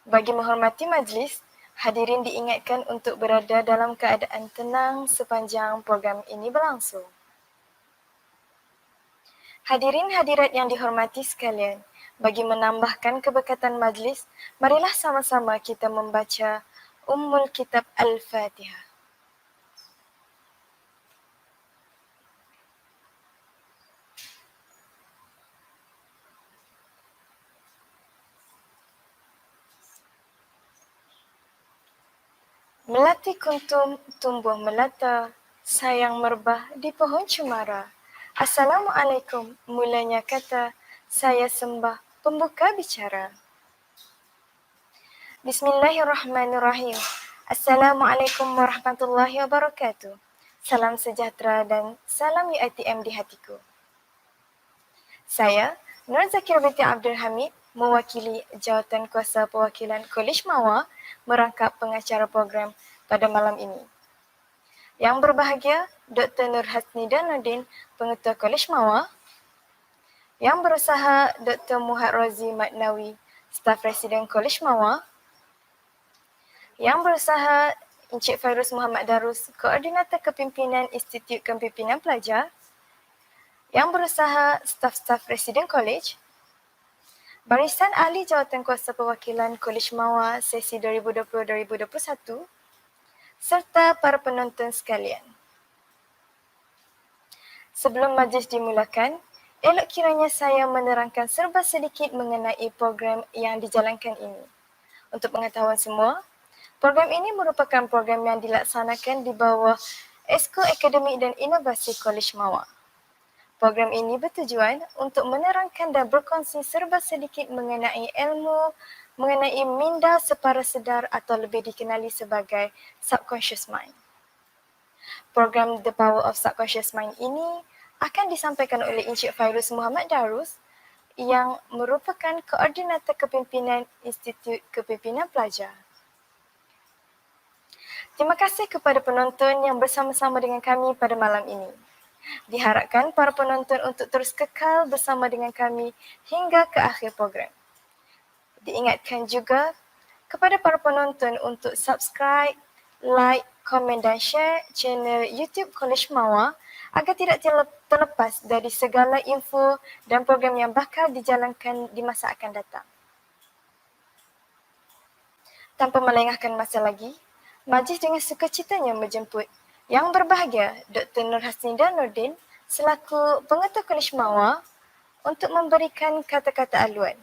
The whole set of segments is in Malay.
Bagi menghormati majlis, hadirin diingatkan untuk berada dalam keadaan tenang sepanjang program ini berlangsung. Hadirin hadirat yang dihormati sekalian, bagi menambahkan keberkatan majlis, marilah sama-sama kita membaca Ummul Kitab Al-Fatihah. Melati kuntum tumbuh melata, sayang merbah di pohon cemara. Assalamualaikum, mulanya kata, saya sembah pembuka bicara. Bismillahirrahmanirrahim. Assalamualaikum warahmatullahi wabarakatuh. Salam sejahtera dan salam UiTM di hatiku. Saya, Nur Zakir binti Abdul Hamid, mewakili Jawatan Kuasa Perwakilan Kolej Mawar merangkap pengacara program pada malam ini. Yang berbahagia, Dr. Nur Hasni Danudin, Pengetua Kolej Mawar. Yang berusaha, Dr. Muhammad Rozi Maknawi, Staf Residen Kolej Mawar. Yang berusaha, Encik Fairuz Muhammad Darus, Koordinator Kepimpinan Institut Kepimpinan Pelajar. Yang berusaha, staf-staf Residen Kolej. Barisan Ahli Jawatan Kuasa Perwakilan Kolej Mawar sesi 2020-2021 serta para penonton sekalian. Sebelum majlis dimulakan, elok kiranya saya menerangkan serba sedikit mengenai program yang dijalankan ini. Untuk pengetahuan semua, program ini merupakan program yang dilaksanakan di bawah Esko Akademik dan Inovasi Kolej Mawar. Program ini bertujuan untuk menerangkan dan berkongsi serba sedikit mengenai ilmu, mengenai minda separa sedar atau lebih dikenali sebagai Subconscious Mind. Program The Power of Subconscious Mind ini akan disampaikan oleh Encik Fairuz Muhammad Darus yang merupakan Koordinator Kepimpinan Institut Kepimpinan Pelajar. Terima kasih kepada penonton yang bersama-sama dengan kami pada malam ini. Diharapkan para penonton untuk terus kekal bersama dengan kami hingga ke akhir program. Diingatkan juga kepada para penonton untuk subscribe, like, komen dan share channel YouTube Kolej Mawar agar tidak terlepas dari segala info dan program yang bakal dijalankan di masa akan datang. Tanpa melengahkan masa lagi, majlis dengan sukacitanya menjemput Yang berbahagia, Dr. Nur Hasni Danudin selaku Pengetua Kolej Mawar untuk memberikan kata-kata aluan.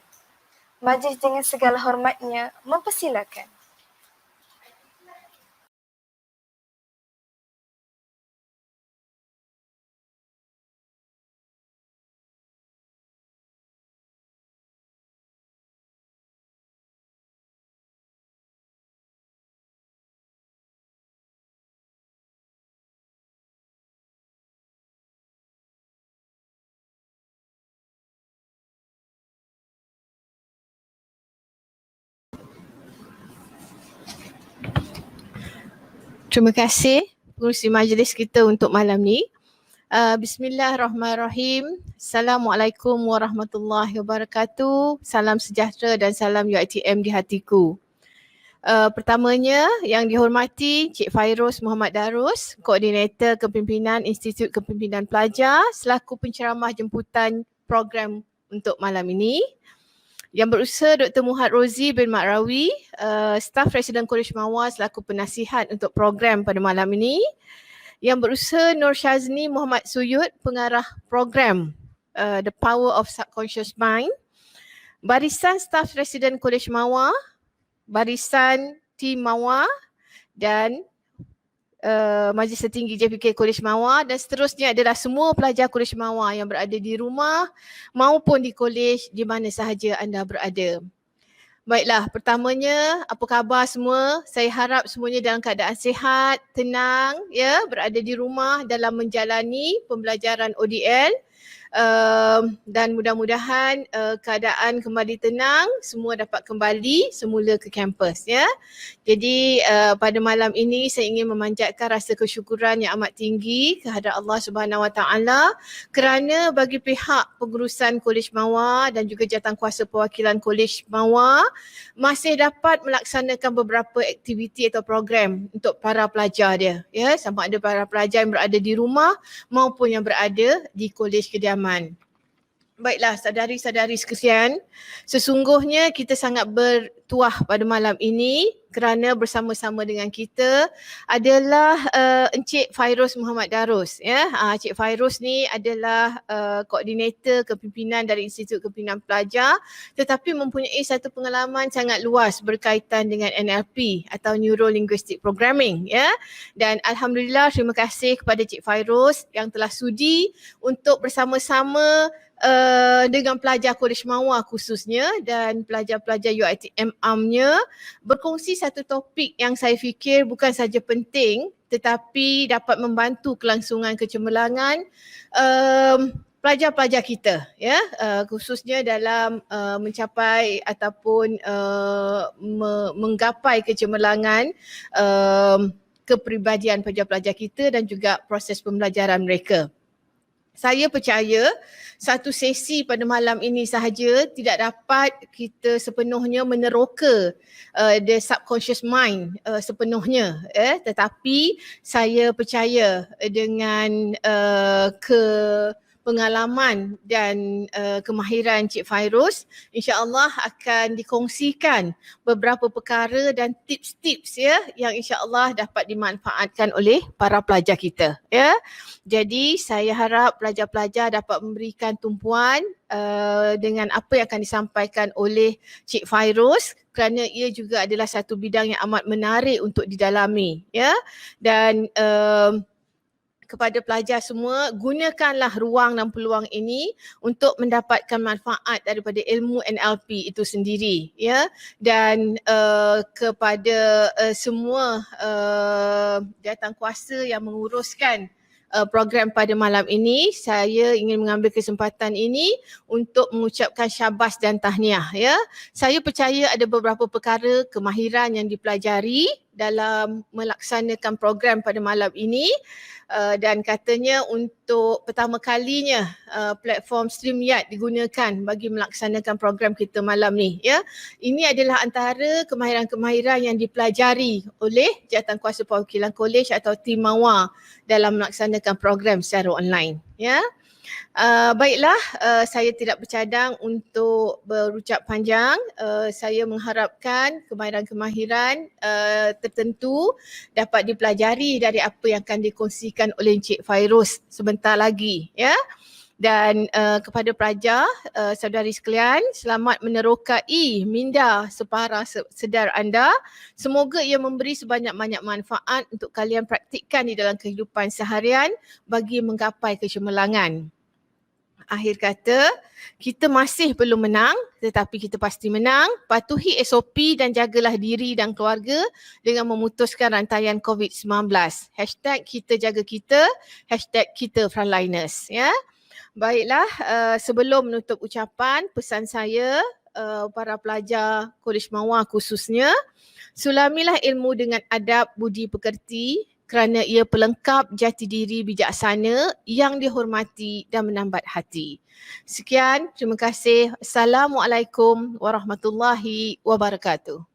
Majlis dengan segala hormatnya mempersilakan. Terima kasih pengurusi majlis kita untuk malam ni. Bismillahirrahmanirrahim. Assalamualaikum warahmatullahi wabarakatuh. Salam sejahtera dan salam UiTM di hatiku. Pertamanya yang dihormati Cik Fairuz Muhammad Darus, Koordinator Kepimpinan Institut Kepimpinan Pelajar selaku penceramah jemputan program untuk malam ini. Yang berusaha Dr. Muhammad Rozi bin Makrawi, Staf Residen Kolej Mawar selaku penasihat untuk program pada malam ini. Yang berusaha Nur Syazni Muhammad Suyud, pengarah program The Power of Subconscious Mind. Barisan Staf Residen Kolej Mawar, barisan tim Mawar dan Majlis Tertinggi JPK Kolej Mawar dan seterusnya adalah semua pelajar Kolej Mawar yang berada di rumah maupun di kolej di mana sahaja anda berada. Baiklah, pertamanya apa khabar semua? Saya harap semuanya dalam keadaan sihat, tenang, ya, berada di rumah dalam menjalani pembelajaran ODL. Dan mudah-mudahan keadaan kembali tenang, semua dapat kembali semula ke kampus ya. Jadi pada malam ini saya ingin memanjatkan rasa kesyukuran yang amat tinggi kehadrat Allah Subhanahu Wa Taala kerana bagi pihak pengurusan Kolej Mawar dan juga jawatankuasa perwakilan Kolej Mawar masih dapat melaksanakan beberapa aktiviti atau program untuk para pelajar dia ya, sama ada para pelajar yang berada di rumah maupun yang berada di kolej kediaman. Baiklah saudari-saudari sekalian, sesungguhnya kita sangat bertuah pada malam ini kerana bersama-sama dengan kita adalah Encik Fairuz Muhammad Darus ya. Encik Fairuz ni adalah koordinator kepimpinan dari Institut Kepimpinan Pelajar tetapi mempunyai satu pengalaman sangat luas berkaitan dengan NLP atau Neuro Linguistic Programming ya. Dan alhamdulillah terima kasih kepada Cik Fairuz yang telah sudi untuk bersama-sama dengan pelajar Kolej Mawar khususnya dan pelajar-pelajar UiTM UM-nya berkongsi satu topik yang saya fikir bukan saja penting tetapi dapat membantu kelangsungan kecemerlangan pelajar-pelajar kita ya, khususnya dalam mencapai ataupun menggapai kecemerlangan kepribadian pelajar-pelajar kita dan juga proses pembelajaran mereka. Saya percaya satu sesi pada malam ini sahaja tidak dapat kita sepenuhnya meneroka the subconscious mind sepenuhnya tetapi saya percaya dengan pengalaman dan kemahiran Cik Fairuz insya-Allah akan dikongsikan beberapa perkara dan tips-tips ya yang insya-Allah dapat dimanfaatkan oleh para pelajar kita ya. Jadi saya harap pelajar-pelajar dapat memberikan tumpuan dengan apa yang akan disampaikan oleh Cik Fairuz kerana ia juga adalah satu bidang yang amat menarik untuk didalami ya. Dan kepada pelajar semua, gunakanlah ruang dan peluang ini untuk mendapatkan manfaat daripada ilmu NLP itu sendiri ya. Dan kepada semua jawatankuasa yang menguruskan program pada malam ini, saya ingin mengambil kesempatan ini untuk mengucapkan syabas dan tahniah ya. Saya percaya ada beberapa perkara kemahiran yang dipelajari dalam melaksanakan program pada malam ini dan katanya untuk pertama kalinya platform StreamYard digunakan bagi melaksanakan program kita malam ni ya. Ini adalah antara kemahiran-kemahiran yang dipelajari oleh jawatankuasa perwakilan kolej atau tim Mawar dalam melaksanakan program secara online ya. Baiklah, saya tidak bercadang untuk berucap panjang. Saya mengharapkan kemahiran-kemahiran tertentu dapat dipelajari dari apa yang akan dikongsikan oleh Encik Fairuz sebentar lagi ya. Dan kepada pelajar, saudari sekalian, selamat menerokai minda separa sedar anda. Semoga ia memberi sebanyak-banyak manfaat untuk kalian praktikkan di dalam kehidupan seharian bagi menggapai kecemerlangan. Akhir kata, kita masih belum menang tetapi kita pasti menang. Patuhi SOP dan jagalah diri dan keluarga dengan memutuskan rantaian COVID-19. #kita jaga kita, #kita frontliners ya. Baiklah, sebelum menutup ucapan, pesan saya para pelajar Kolej Mawar khususnya, sulamilah ilmu dengan adab budi pekerti kerana ia pelengkap jati diri bijaksana yang dihormati dan menambat hati. Sekian, terima kasih. Assalamualaikum warahmatullahi wabarakatuh.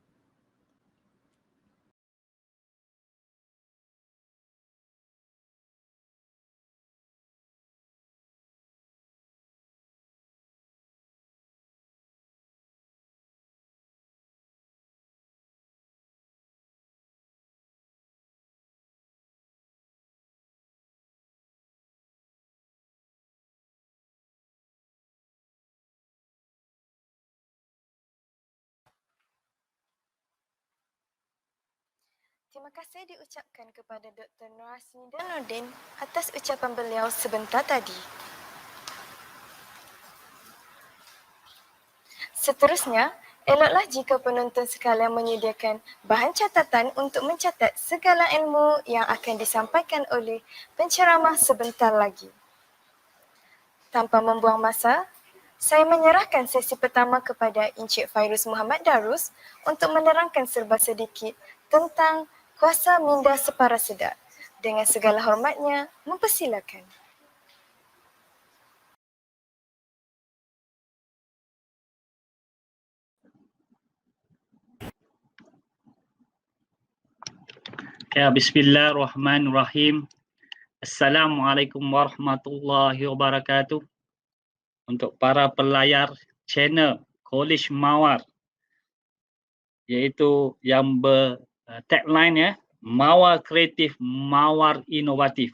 Terima kasih diucapkan kepada Dr. Nur Nordin atas ucapan beliau sebentar tadi. Seterusnya, eloklah jika penonton sekalian menyediakan bahan catatan untuk mencatat segala ilmu yang akan disampaikan oleh penceramah sebentar lagi. Tanpa membuang masa, saya menyerahkan sesi pertama kepada Encik Fairuz Muhammad Darus untuk menerangkan serba sedikit tentang kuasa minda separaseda. Dengan segala hormatnya, mempersilakan. Ya, bismillahirrahmanirrahim. Assalamualaikum warahmatullahi wabarakatuh. Untuk para pelayar channel College Mawar, iaitu yang tagline ya, Mawar Kreatif, Mawar Inovatif.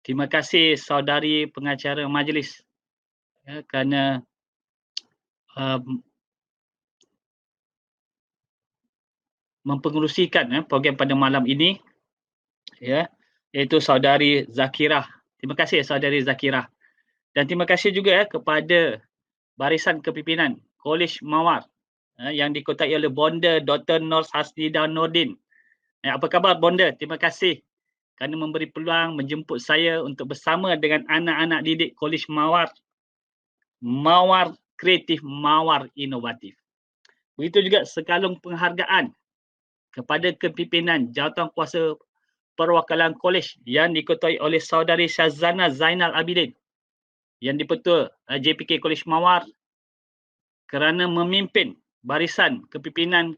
Terima kasih saudari pengacara majlis ya, kerana mempengerusikan program pada malam ini ya, iaitu saudari Zakirah. Terima kasih saudari Zakirah. Dan terima kasih juga kepada barisan kepimpinan College Mawar yang dikotai oleh Bonda Dr. Nur Hasnida Nordin. Apa khabar Bonda? Terima kasih kerana memberi peluang menjemput saya untuk bersama dengan anak-anak didik College Mawar. Mawar Kreatif, Mawar Inovatif. Begitu juga sekalung penghargaan kepada kepimpinan Jawatankuasa Perwakalan Kolej yang diketuai oleh saudari Syazana Zainal Abidin yang dipertua JPK College Mawar kerana memimpin barisan kepimpinan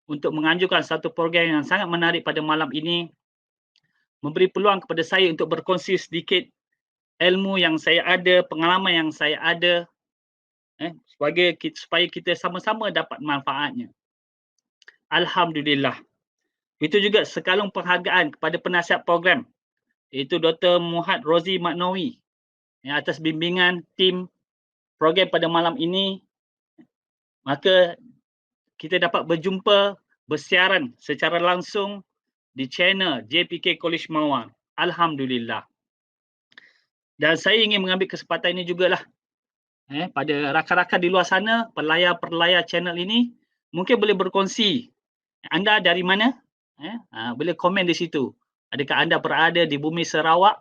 untuk menganjurkan satu program yang sangat menarik pada malam ini, memberi peluang kepada saya untuk berkongsi sedikit ilmu yang saya ada, pengalaman yang saya ada, supaya kita sama-sama dapat manfaatnya. Alhamdulillah. Itu juga sekalung penghargaan kepada penasihat program, iaitu Dr. Muhammad Rozi Maknawi atas bimbingan tim program pada malam ini. Maka kita dapat berjumpa, bersiaran secara langsung di channel JPK College Mawar. Alhamdulillah. Dan saya ingin mengambil kesempatan ini jugalah pada rakan-rakan di luar sana, pelayar-pelayar channel ini, mungkin boleh berkongsi. Anda dari mana? Boleh komen di situ. Adakah anda berada di bumi Sarawak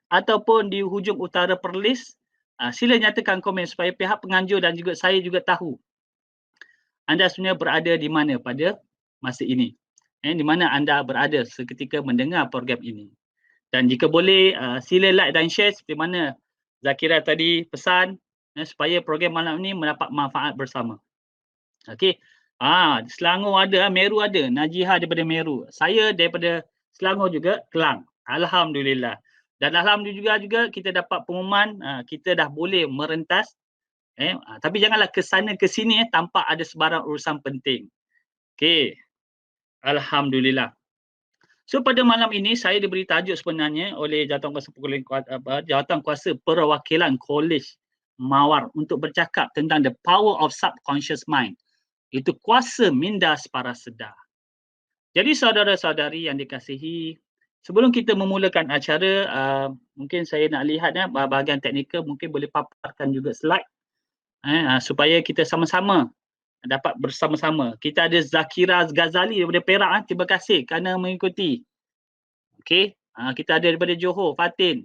ataupun di hujung utara Perlis? Sila nyatakan komen supaya pihak penganjur dan juga saya juga tahu anda sebenarnya berada di mana pada masa ini. Di mana anda berada seketika mendengar program ini. Dan jika boleh, sila like dan share seperti mana Zakirah tadi pesan supaya program malam ini mendapat manfaat bersama. Okey. Di Selangor ada, Meru ada, Najihah daripada Meru. Saya daripada Selangor juga, Kelang. Alhamdulillah. Dan alhamdulillah juga kita dapat pengumuman kita dah boleh merentas. Tapi janganlah ke sana ke sini tanpa ada sebarang urusan penting. Okey. Alhamdulillah. So pada malam ini saya diberi tajuk sebenarnya oleh Jawatankuasa Perwakilan Kolej Mawar untuk bercakap tentang the power of subconscious mind. Itu kuasa minda separaseda. Jadi saudara-saudari yang dikasihi, sebelum kita memulakan acara, mungkin saya nak lihat bahagian teknikal mungkin boleh paparkan juga slide supaya kita sama-sama dapat bersama-sama. Kita ada Zakirah Ghazali daripada Perak. Terima kasih kerana mengikuti. Okey, kita ada daripada Johor, Fatin.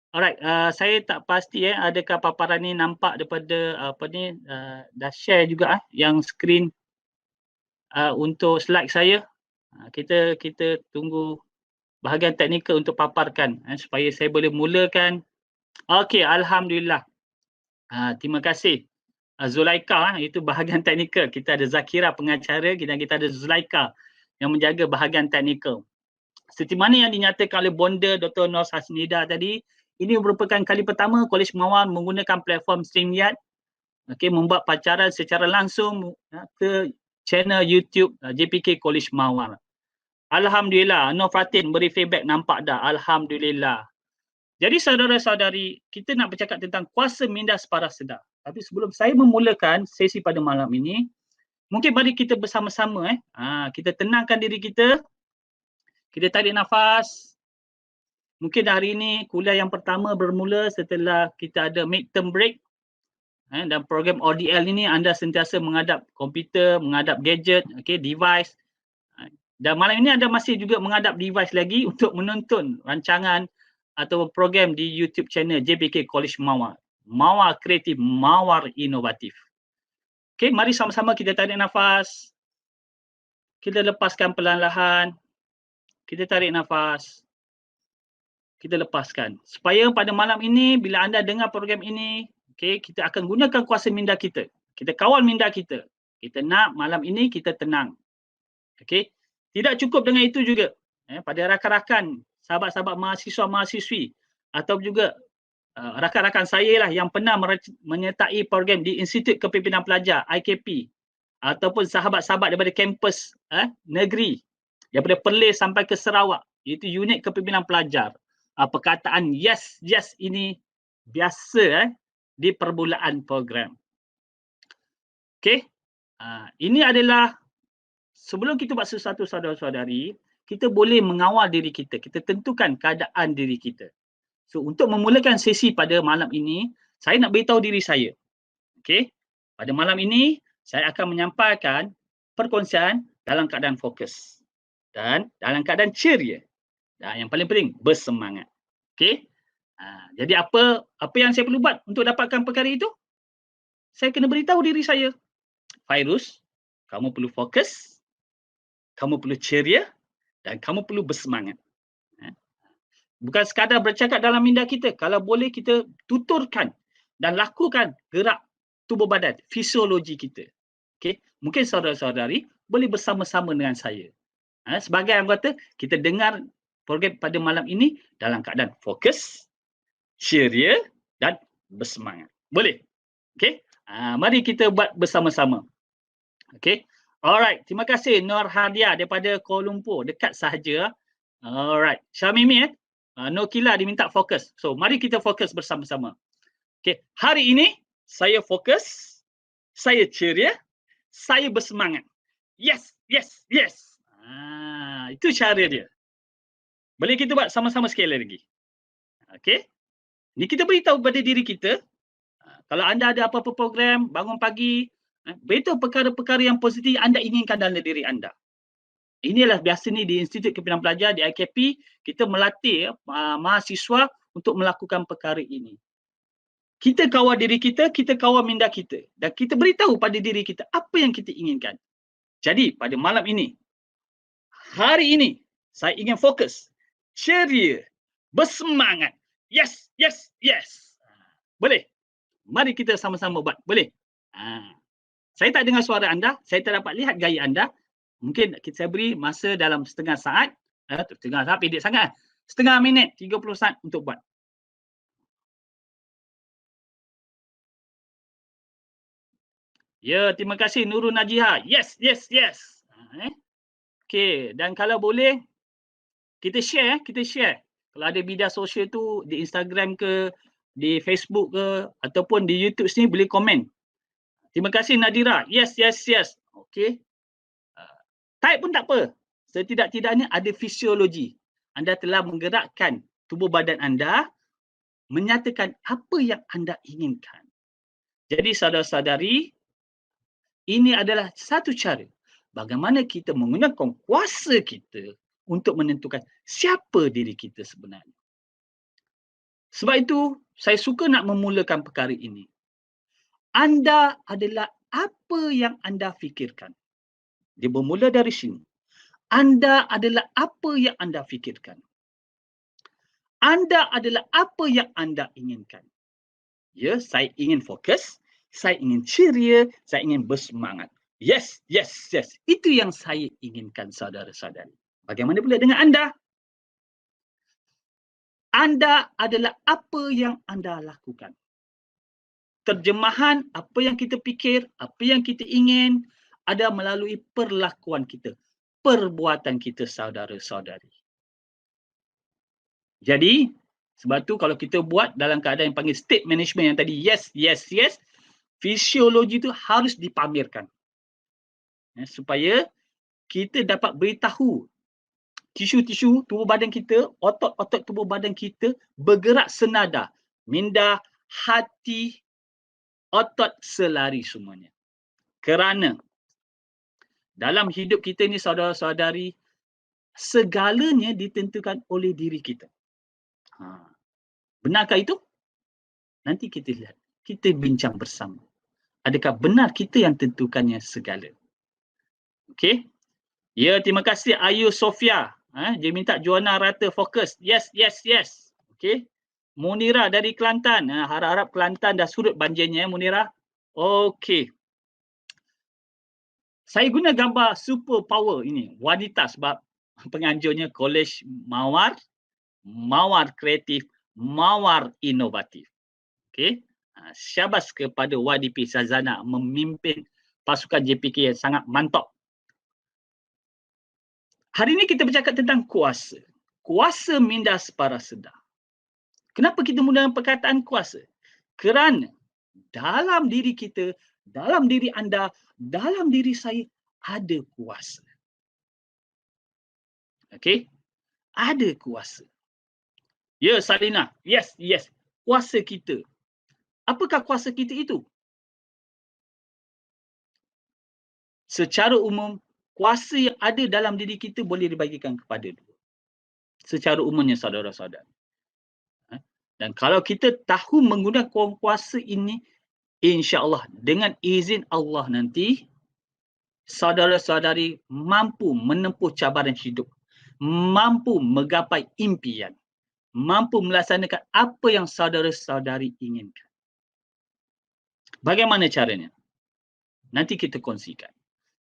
Alright, saya tak pasti adakah paparan ni nampak daripada dah share juga yang skrin untuk slide saya. Kita tunggu bahagian teknikal untuk paparkan supaya saya boleh mulakan. Okey, alhamdulillah. Terima kasih. Zulaika itu bahagian teknikal. Kita ada Zakirah pengacara, kita ada Zulaika yang menjaga bahagian teknikal. Seperti mana yang dinyatakan oleh Bonda Dr. Nur Hasnida tadi, ini merupakan kali pertama College Mawar menggunakan platform StreamYard membuat pacaran secara langsung ke channel YouTube JPK College Mawar. Alhamdulillah, Nur Fatin beri feedback, nampak dah. Alhamdulillah. Jadi saudara-saudari, kita nak bercakap tentang kuasa minda separaseda. Tapi sebelum saya memulakan sesi pada malam ini, mungkin mari kita bersama-sama kita tenangkan diri kita. Kita tarik nafas. Mungkin hari ini kuliah yang pertama bermula setelah kita ada midterm break. Dan program ODL ini anda sentiasa menghadap komputer, menghadap gadget, device. Dan malam ini anda masih juga menghadap device lagi untuk menonton rancangan atau program di YouTube channel JBK College Mawar. Mawar kreatif, mawar inovatif. Okey, mari sama-sama kita tarik nafas. Kita lepaskan perlahan-lahan. Kita tarik nafas. Kita lepaskan. Supaya pada malam ini bila anda dengar program ini, okey, kita akan gunakan kuasa minda kita. Kita kawal minda kita. Kita nak malam ini kita tenang. Okey. Tidak cukup dengan itu juga. Pada rakan-rakan, sahabat-sahabat mahasiswa-mahasiswi atau juga rakan-rakan saya lah yang pernah menyertai program di Institut Kepimpinan Pelajar IKP ataupun sahabat-sahabat daripada kampus negeri daripada Perlis sampai ke Sarawak, iaitu unit kepimpinan pelajar. Perkataan yes ini biasa di permulaan program. Okey. Ini adalah sebelum kita buat sesuatu, saudara-saudari, kita boleh mengawal diri kita. Kita tentukan keadaan diri kita. So, untuk memulakan sesi pada malam ini, saya nak beritahu diri saya. Okey. Pada malam ini, saya akan menyampaikan perkongsian dalam keadaan fokus dan dalam keadaan ceria. Dan yang paling penting, bersemangat. Okey. Jadi apa yang saya perlu buat untuk dapatkan perkara itu? Saya kena beritahu diri saya. Fairuz, kamu perlu fokus, kamu perlu ceria dan kamu perlu bersemangat. Bukan sekadar bercakap dalam minda kita. Kalau boleh kita tuturkan dan lakukan gerak tubuh badan, fisiologi kita. Okay? Mungkin saudara-saudari boleh bersama-sama dengan saya. Sebagai anggota, kita dengar program pada malam ini dalam keadaan fokus, ceria dan bersemangat. Boleh? Okay? Mari kita buat bersama-sama. Okay? Alright, terima kasih Nur Hadia daripada Kuala Lumpur, dekat sahaja. Alright, Syamimi Nokila diminta fokus. So, mari kita fokus bersama-sama. Okay, hari ini saya fokus, saya ceria, saya bersemangat. Yes. Itu cara dia. Boleh kita buat sama-sama sekali lagi. Okay, ni kita beritahu pada diri kita, kalau anda ada apa-apa program, bangun pagi, beritahu perkara-perkara yang positif yang anda inginkan dalam diri anda. Inilah biasa ni di Institut Kepimpinan Pelajar, di IKP, kita melatih mahasiswa untuk melakukan perkara ini. Kita kawal diri kita kawal minda kita. Dan kita beritahu pada diri kita apa yang kita inginkan. Jadi pada malam ini, hari ini, saya ingin fokus, ceria, bersemangat. Yes. Boleh? Mari kita sama-sama buat. Boleh? Saya tak dengar suara anda, saya tak dapat lihat gaya anda. Mungkin saya beri masa dalam setengah saat, setengah saat pendek sangat. Setengah minit, 30 saat untuk buat. Ya, terima kasih Nurul Najiha. Yes. Okey, dan kalau boleh, kita share. Kalau ada media sosial tu, di Instagram ke, di Facebook ke, ataupun di YouTube sini boleh komen. Terima kasih Nadira. Yes. Okey. Type pun tak apa. Setidak-tidaknya ada fisiologi. Anda telah menggerakkan tubuh badan anda, menyatakan apa yang anda inginkan. Jadi saudara-saudari, ini adalah satu cara bagaimana kita menggunakan kuasa kita untuk menentukan siapa diri kita sebenarnya. Sebab itu, saya suka nak memulakan perkara ini. Anda adalah apa yang anda fikirkan. Dia bermula dari sini. Anda adalah apa yang anda fikirkan. Anda adalah apa yang anda inginkan. Ya, saya ingin fokus, saya ingin ceria, saya ingin bersemangat. Yes. Itu yang saya inginkan, saudara-saudari. Bagaimana pula dengan anda? Anda adalah apa yang anda lakukan. Terjemahan apa yang kita fikir, apa yang kita ingin, ada melalui perlakuan kita, perbuatan kita, saudara-saudari. Jadi, sebab tu kalau kita buat dalam keadaan yang panggil state management yang tadi, yes, fisiologi itu harus dipamerkan. Supaya kita dapat beritahu tisu-tisu tubuh badan kita, otot-otot tubuh badan kita bergerak senada. Minda, hati, otot, selari semuanya. Kerana dalam hidup kita ni, saudara-saudari, segalanya ditentukan oleh diri kita. Benarkah itu? Nanti kita lihat. Kita bincang bersama. Adakah benar kita yang tentukannya segala? Okey. Ya, terima kasih Ayu Sofia. Dia minta Joanna Rata fokus. Yes. Okey. Munira dari Kelantan. Harap-harap Kelantan dah surut banjirnya, Munira. Okey. Saya guna gambar super power ini, wanita, sebab penganjurnya Kolej Mawar, Mawar Kreatif, Mawar Inovatif. Okey. Syabas kepada YDP Sazana memimpin pasukan JPK yang sangat mantap. Hari ini kita bercakap tentang kuasa. Kuasa minda separa sedar. Kenapa kita menggunakan perkataan kuasa? Kerana dalam diri kita, dalam diri anda, dalam diri saya ada kuasa. Okey? Ada kuasa. Ya, Salina. Yes. Kuasa kita. Apakah kuasa kita itu? Secara umum, kuasa yang ada dalam diri kita boleh dibagikan kepada dua. Secara umumnya, saudara-saudara. Dan kalau kita tahu menggunakan kuasa ini, insya-Allah dengan izin Allah nanti, saudara-saudari mampu menempuh cabaran hidup, mampu menggapai impian, mampu melaksanakan apa yang saudara-saudari inginkan. Bagaimana caranya? Nanti kita kongsikan.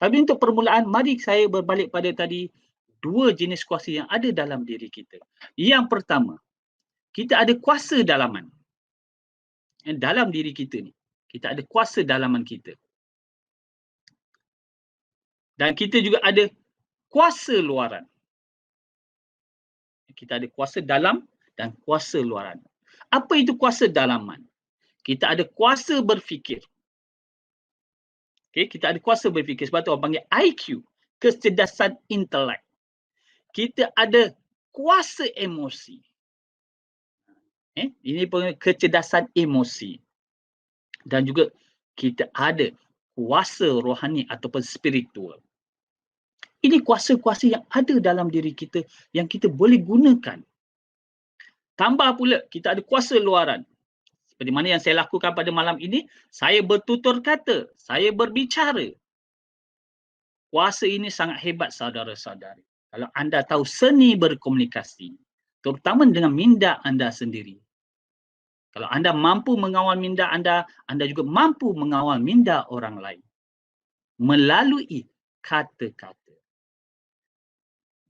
Tapi untuk permulaan, mari saya berbalik pada tadi, dua jenis kuasa yang ada dalam diri kita. Yang pertama, kita ada kuasa dalaman. Dalam diri kita ni, kita ada kuasa dalaman kita. Dan kita juga ada kuasa luaran. Kita ada kuasa dalam dan kuasa luaran. Apa itu kuasa dalaman? Kita ada kuasa berfikir. Okay, kita ada kuasa berfikir. Sebab tu orang panggil IQ, kecerdasan intelek. Kita ada kuasa emosi. Ini pun kecerdasan emosi. Dan juga kita ada kuasa rohani ataupun spiritual. Ini kuasa-kuasa yang ada dalam diri kita yang kita boleh gunakan. Tambah pula kita ada kuasa luaran. Seperti mana yang saya lakukan pada malam ini, saya bertutur kata, saya berbicara. Kuasa ini sangat hebat, saudara-saudari. Kalau anda tahu seni berkomunikasi, terutama dengan minda anda sendiri. Kalau anda mampu mengawal minda anda juga mampu mengawal minda orang lain. Melalui kata-kata.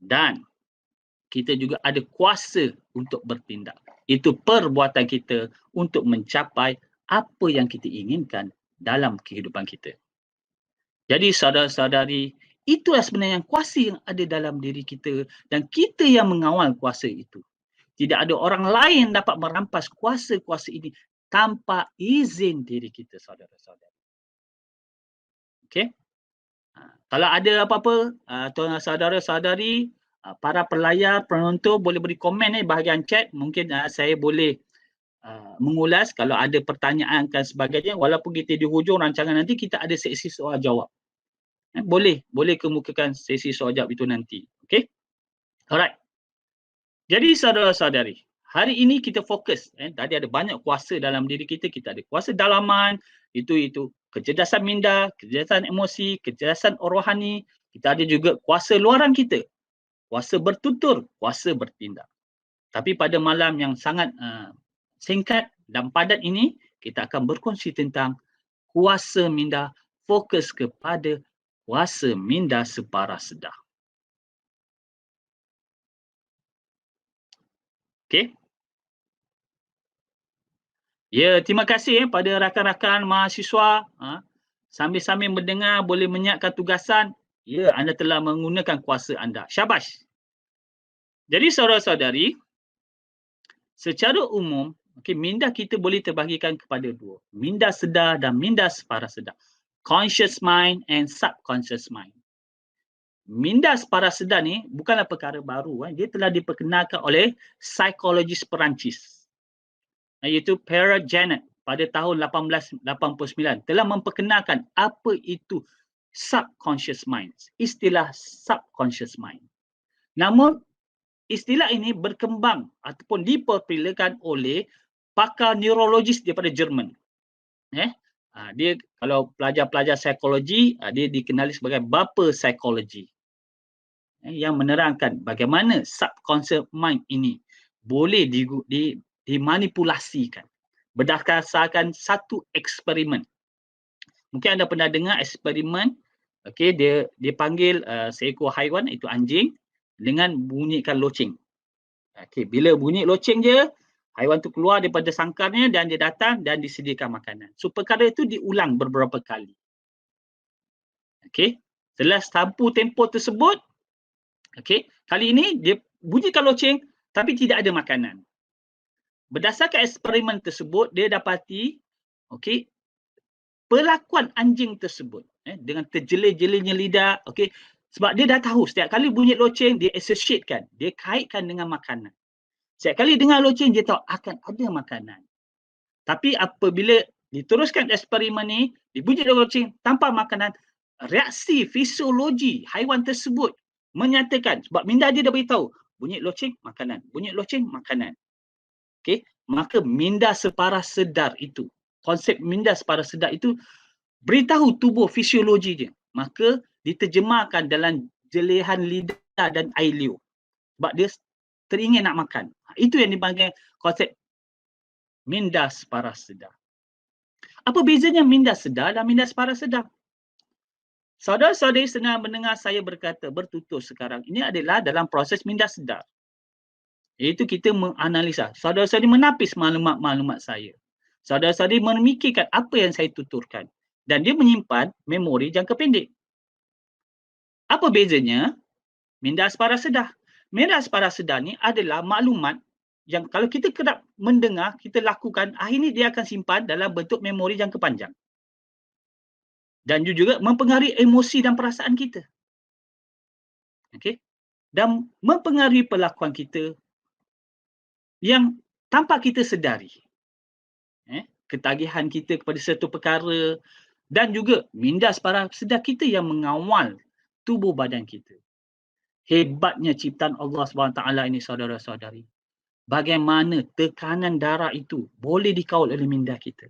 Dan kita juga ada kuasa untuk bertindak. Itu perbuatan kita untuk mencapai apa yang kita inginkan dalam kehidupan kita. Jadi saudara-saudari, itulah sebenarnya kuasa yang ada dalam diri kita dan kita yang mengawal kuasa itu. Tidak ada orang lain dapat merampas kuasa-kuasa ini tanpa izin diri kita, saudara-saudari. Okey? Kalau ada apa-apa, tuan saudara-saudari, para pelayar, penonton boleh beri komen bahagian chat. Mungkin saya boleh mengulas kalau ada pertanyaan dan sebagainya. Walaupun kita di hujung rancangan nanti, kita ada sesi soal jawab. Boleh kemukakan sesi soal jawab itu nanti. Okey? Alright. Jadi saudara-saudari, hari ini kita fokus. Tadi ada banyak kuasa dalam diri kita. Kita ada kuasa dalaman, itu kecerdasan minda, kecerdasan emosi, kecerdasan rohani. Kita ada juga kuasa luaran kita. Kuasa bertutur, kuasa bertindak. Tapi pada malam yang sangat singkat dan padat ini, kita akan berkongsi tentang kuasa minda, fokus kepada kuasa minda separa sedar. Okey. Ya, terima kasih pada rakan-rakan mahasiswa. Sambil-sambil mendengar boleh menyiapkan tugasan. Ya, anda telah menggunakan kuasa anda. Syabas. Jadi saudara-saudari, secara umum, minda kita boleh terbahagikan kepada dua. Minda sedar dan minda separa sedar. Conscious mind and subconscious mind. Minda separa sedar ni bukanlah perkara baru. Dia telah diperkenalkan oleh psikologis Perancis, iaitu Pierre Janet pada tahun 1889 telah memperkenalkan apa itu subconscious mind, istilah subconscious mind. Namun istilah ini berkembang ataupun dipopularkan oleh pakar neurologis daripada Jerman. Dia kalau pelajar-pelajar psikologi, dia dikenali sebagai bapa psikologi. Yang menerangkan bagaimana subconscious mind ini boleh dimanipulasikan berdasarkan satu eksperimen. Mungkin anda pernah dengar eksperimen, okey, dia panggil seekor haiwan, itu anjing, dengan bunyikan loceng. Okey, bila bunyi loceng je, haiwan tu keluar daripada sangkarnya dan dia datang dan disediakan makanan. So perkara itu diulang beberapa kali. Okey, setelah tempuh tempoh tersebut, okey, kali ini dia bunyikan loceng tapi tidak ada makanan. Berdasarkan eksperimen tersebut, dia dapati okey, perlakuan anjing tersebut dengan terjelir-jelirnya lidah, okey, sebab dia dah tahu setiap kali bunyi loceng dia associatekan, dia kaitkan dengan makanan. Setiap kali dengar loceng dia tahu akan ada makanan. Tapi apabila diteruskan eksperimen ni, dibunyi loceng tanpa makanan, reaksi fisiologi haiwan tersebut menyatakan, sebab minda dia dah beritahu, bunyi loceng makanan, bunyi loceng makanan. Okey, maka minda separas sedar itu, konsep minda separas sedar itu beritahu tubuh fisiologi dia, maka diterjemahkan dalam jelihan lidah dan air liur sebab dia teringin nak makan. Itu yang dipanggil konsep minda separas sedar. Apa bezanya minda sedar dan minda separas sedar? Saudara-saudari sedang mendengar saya bertutur sekarang, ini adalah dalam proses minda sedar. Iaitu kita menganalisa. Saudara-saudari menapis maklumat-maklumat saya. Saudara-saudari memikirkan apa yang saya tuturkan. Dan dia menyimpan memori jangka pendek. Apa bezanya? Minda separas sedar. Minda separas sedar ni adalah maklumat yang kalau kita kerap mendengar, kita lakukan, akhirnya dia akan simpan dalam bentuk memori jangka panjang. Dan juga mempengaruhi emosi dan perasaan kita. Okey? Dan mempengaruhi perlakuan kita yang tanpa kita sedari. Ketagihan kita kepada satu perkara dan juga minda separas sedar kita yang mengawal tubuh badan kita. Hebatnya ciptaan Allah SWT ini, saudara-saudari. Bagaimana tekanan darah itu boleh dikawal oleh minda kita.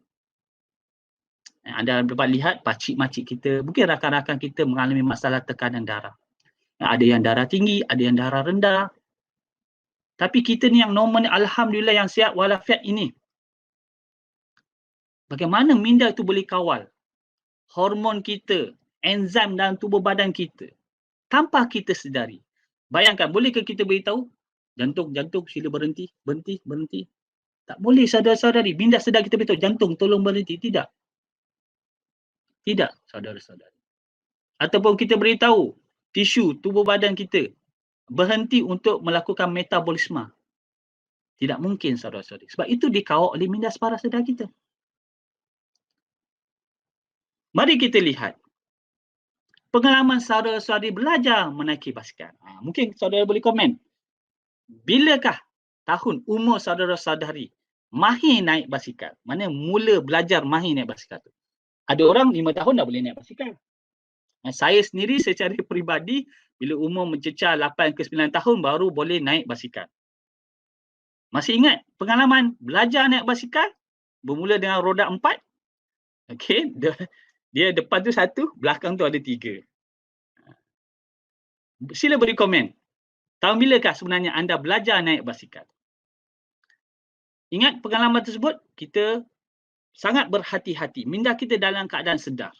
Anda dapat lihat pakcik-makcik kita, mungkin rakan-rakan kita mengalami masalah tekanan darah. Ada yang darah tinggi, ada yang darah rendah. Tapi kita ni yang normal ni, alhamdulillah yang sihat walafiat ini. Bagaimana minda itu boleh kawal hormon kita, enzim dalam tubuh badan kita tanpa kita sedari. Bayangkan, bolehkah kita beritahu jantung sila berhenti, berhenti. Tak boleh, saudara-saudari. Minda sedar kita beritahu jantung tolong berhenti. Tidak, saudara-saudari. Ataupun kita beritahu tisu tubuh badan kita berhenti untuk melakukan metabolisme. Tidak mungkin, saudara-saudari. Sebab itu dikawal oleh minda separas sedar kita. Mari kita lihat pengalaman saudara-saudari belajar menaiki basikal. Mungkin saudara boleh komen. Bilakah tahun umur saudara-saudari mahir naik basikal? Mana mula belajar mahir naik basikal tu? Ada orang 5 tahun dah boleh naik basikal. Saya sendiri secara peribadi bila umur mencecah 8 ke 9 tahun baru boleh naik basikal. Masih ingat pengalaman belajar naik basikal? Bermula dengan roda 4. Okey, dia depan tu 1, belakang tu ada 3. Sila beri komen. Tahun bilakah sebenarnya anda belajar naik basikal? Ingat pengalaman tersebut, kita sangat berhati-hati. Minda kita dalam keadaan sedar.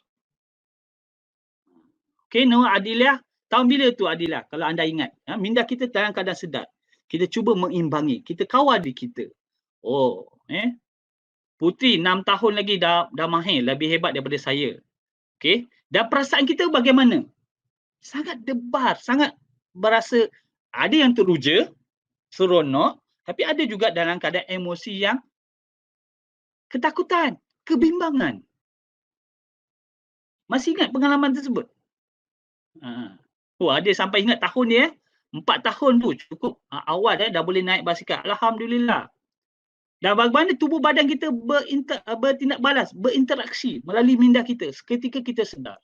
Okey, Nur Adilah, tahun bila tu Adilah? Kalau anda ingat, minda kita dalam keadaan sedar. Kita cuba mengimbangi, kita kawal diri kita. Putri 6 tahun lagi dah mahir, lebih hebat daripada saya. Okey, dan perasaan kita bagaimana? Sangat debar, sangat berasa, ada yang teruja, seronok, tapi ada juga dalam keadaan emosi yang ketakutan, kebimbangan. Masih ingat pengalaman tersebut? Ada sampai ingat tahun dia, 4 tahun tu cukup awal dah boleh naik basikal. Alhamdulillah. Dan bagaimana tubuh badan kita bertindak balas, berinteraksi melalui minda kita seketika kita sedar.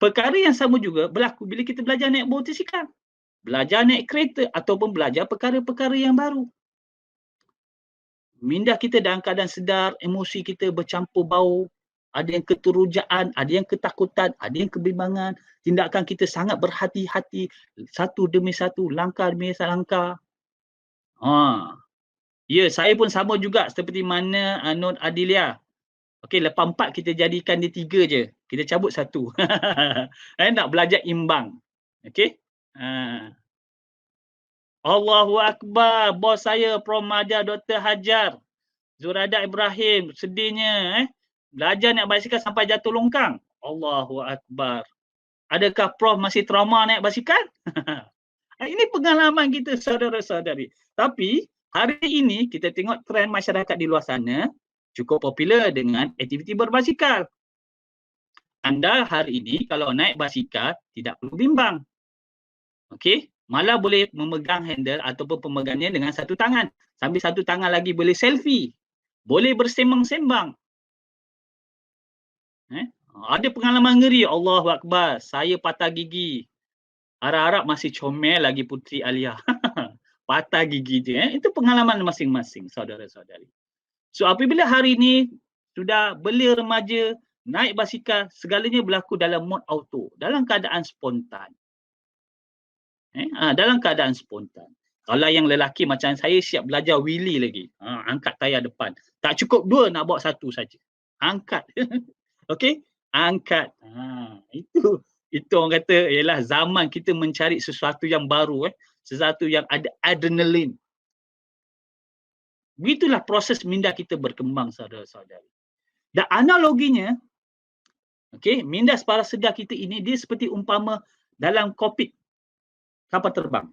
Perkara yang sama juga berlaku bila kita belajar naik motosikal. belajar naik kereta ataupun belajar perkara-perkara yang baru. Minda kita dalam keadaan sedar, emosi kita bercampur bau, ada yang keterujaan, ada yang ketakutan, ada yang kebimbangan, tindakan kita sangat berhati-hati, satu demi satu, langkah demi langkah. Ya, saya pun sama juga seperti mana Nur Adilia. Okey, lepas 4 kita jadikan dia 3 je. Kita cabut 1. Nak belajar imbang. Okey? Allahu Akbar. Bos saya, Prof. Madya Dr. Hajar. Zurada Ibrahim. Sedihnya. Belajar naik basikal sampai jatuh longkang. Allahu Akbar. Adakah Prof masih trauma naik basikal? Ini pengalaman kita, saudara-saudari. Tapi hari ini kita tengok trend masyarakat di luar sana cukup popular dengan aktiviti berbasikal. Anda hari ini kalau naik basikal tidak perlu bimbang. Okey, malah boleh memegang handle ataupun pemegangnya dengan satu tangan. Sambil satu tangan lagi boleh selfie. Boleh bersembang-sembang. Ada pengalaman ngeri, Allahu Akbar. Saya patah gigi. Harap-harap masih comel lagi Putri Alia. Patah gigi dia. Itu pengalaman masing-masing, saudara-saudari. So apabila hari ini sudah belia remaja, naik basikal, segalanya berlaku dalam mod auto, dalam keadaan spontan. Dalam keadaan spontan. Kalau yang lelaki macam saya siap belajar wheelie lagi. Angkat tayar depan. Tak cukup 2, nak bawa 1 saja. Angkat. Okey? Angkat. Itu orang kata ialah zaman kita mencari sesuatu yang baru, sesuatu yang ada adrenalin. Begitulah proses minda kita berkembang, saudara-saudari. Dan analoginya, okey, minda parasedar kita ini dia seperti umpama dalam kokpit kapal terbang.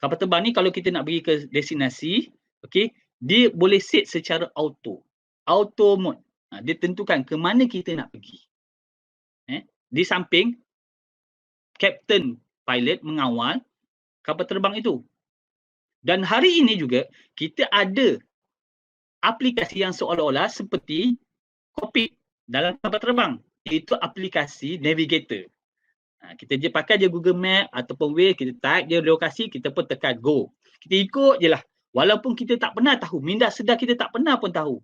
Kapal terbang ni kalau kita nak pergi ke destinasi, okey, dia boleh set secara auto mode. Dia tentukan ke mana kita nak pergi. Di samping kapten pilot mengawal kapal terbang itu. Dan hari ini juga kita ada aplikasi yang seolah-olah seperti kokpit dalam kapal terbang. Itu aplikasi navigator. Kita je pakai je Google Map ataupun Waze, kita type je lokasi, kita pun tekan go. Kita ikut je lah. Walaupun kita tak pernah tahu, minda sedar kita tak pernah pun tahu.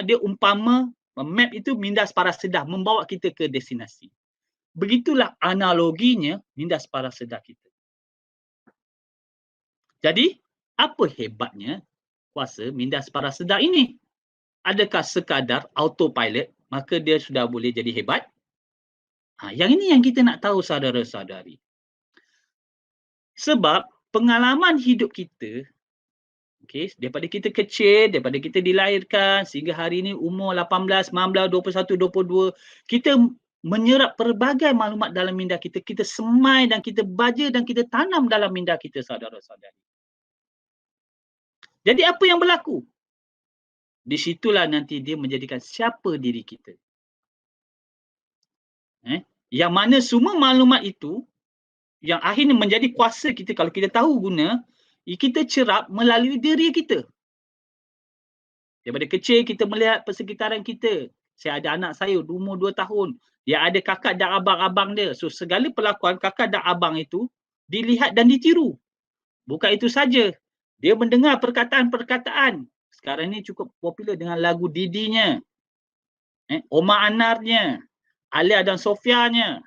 Dia umpama map itu minda parasedar membawa kita ke destinasi. Begitulah analoginya minda parasedar kita. Jadi, apa hebatnya kuasa minda parasedar ini? Adakah sekadar autopilot maka dia sudah boleh jadi hebat? Yang ini yang kita nak tahu, saudara-saudari. Sebab pengalaman hidup kita, daripada kita kecil, daripada kita dilahirkan sehingga hari ini umur 18, 19, 21, 22, kita menyerap pelbagai maklumat dalam minda kita. Kita semai dan kita baja dan kita tanam dalam minda kita, saudara-saudari. Jadi apa yang berlaku? Di situlah nanti dia menjadikan siapa diri kita. Yang mana semua maklumat itu yang akhirnya menjadi kuasa kita kalau kita tahu guna, kita cerap melalui diri kita. Daripada kecil kita melihat persekitaran kita. Saya ada anak saya umur 2 tahun. Dia ada kakak dan abang-abang dia. So segala perlakuan kakak dan abang itu dilihat dan ditiru. Bukan itu saja. Dia mendengar perkataan-perkataan. Sekarang ni cukup popular dengan lagu Didinya. Omar Anarnya. Alia dan Sofianya.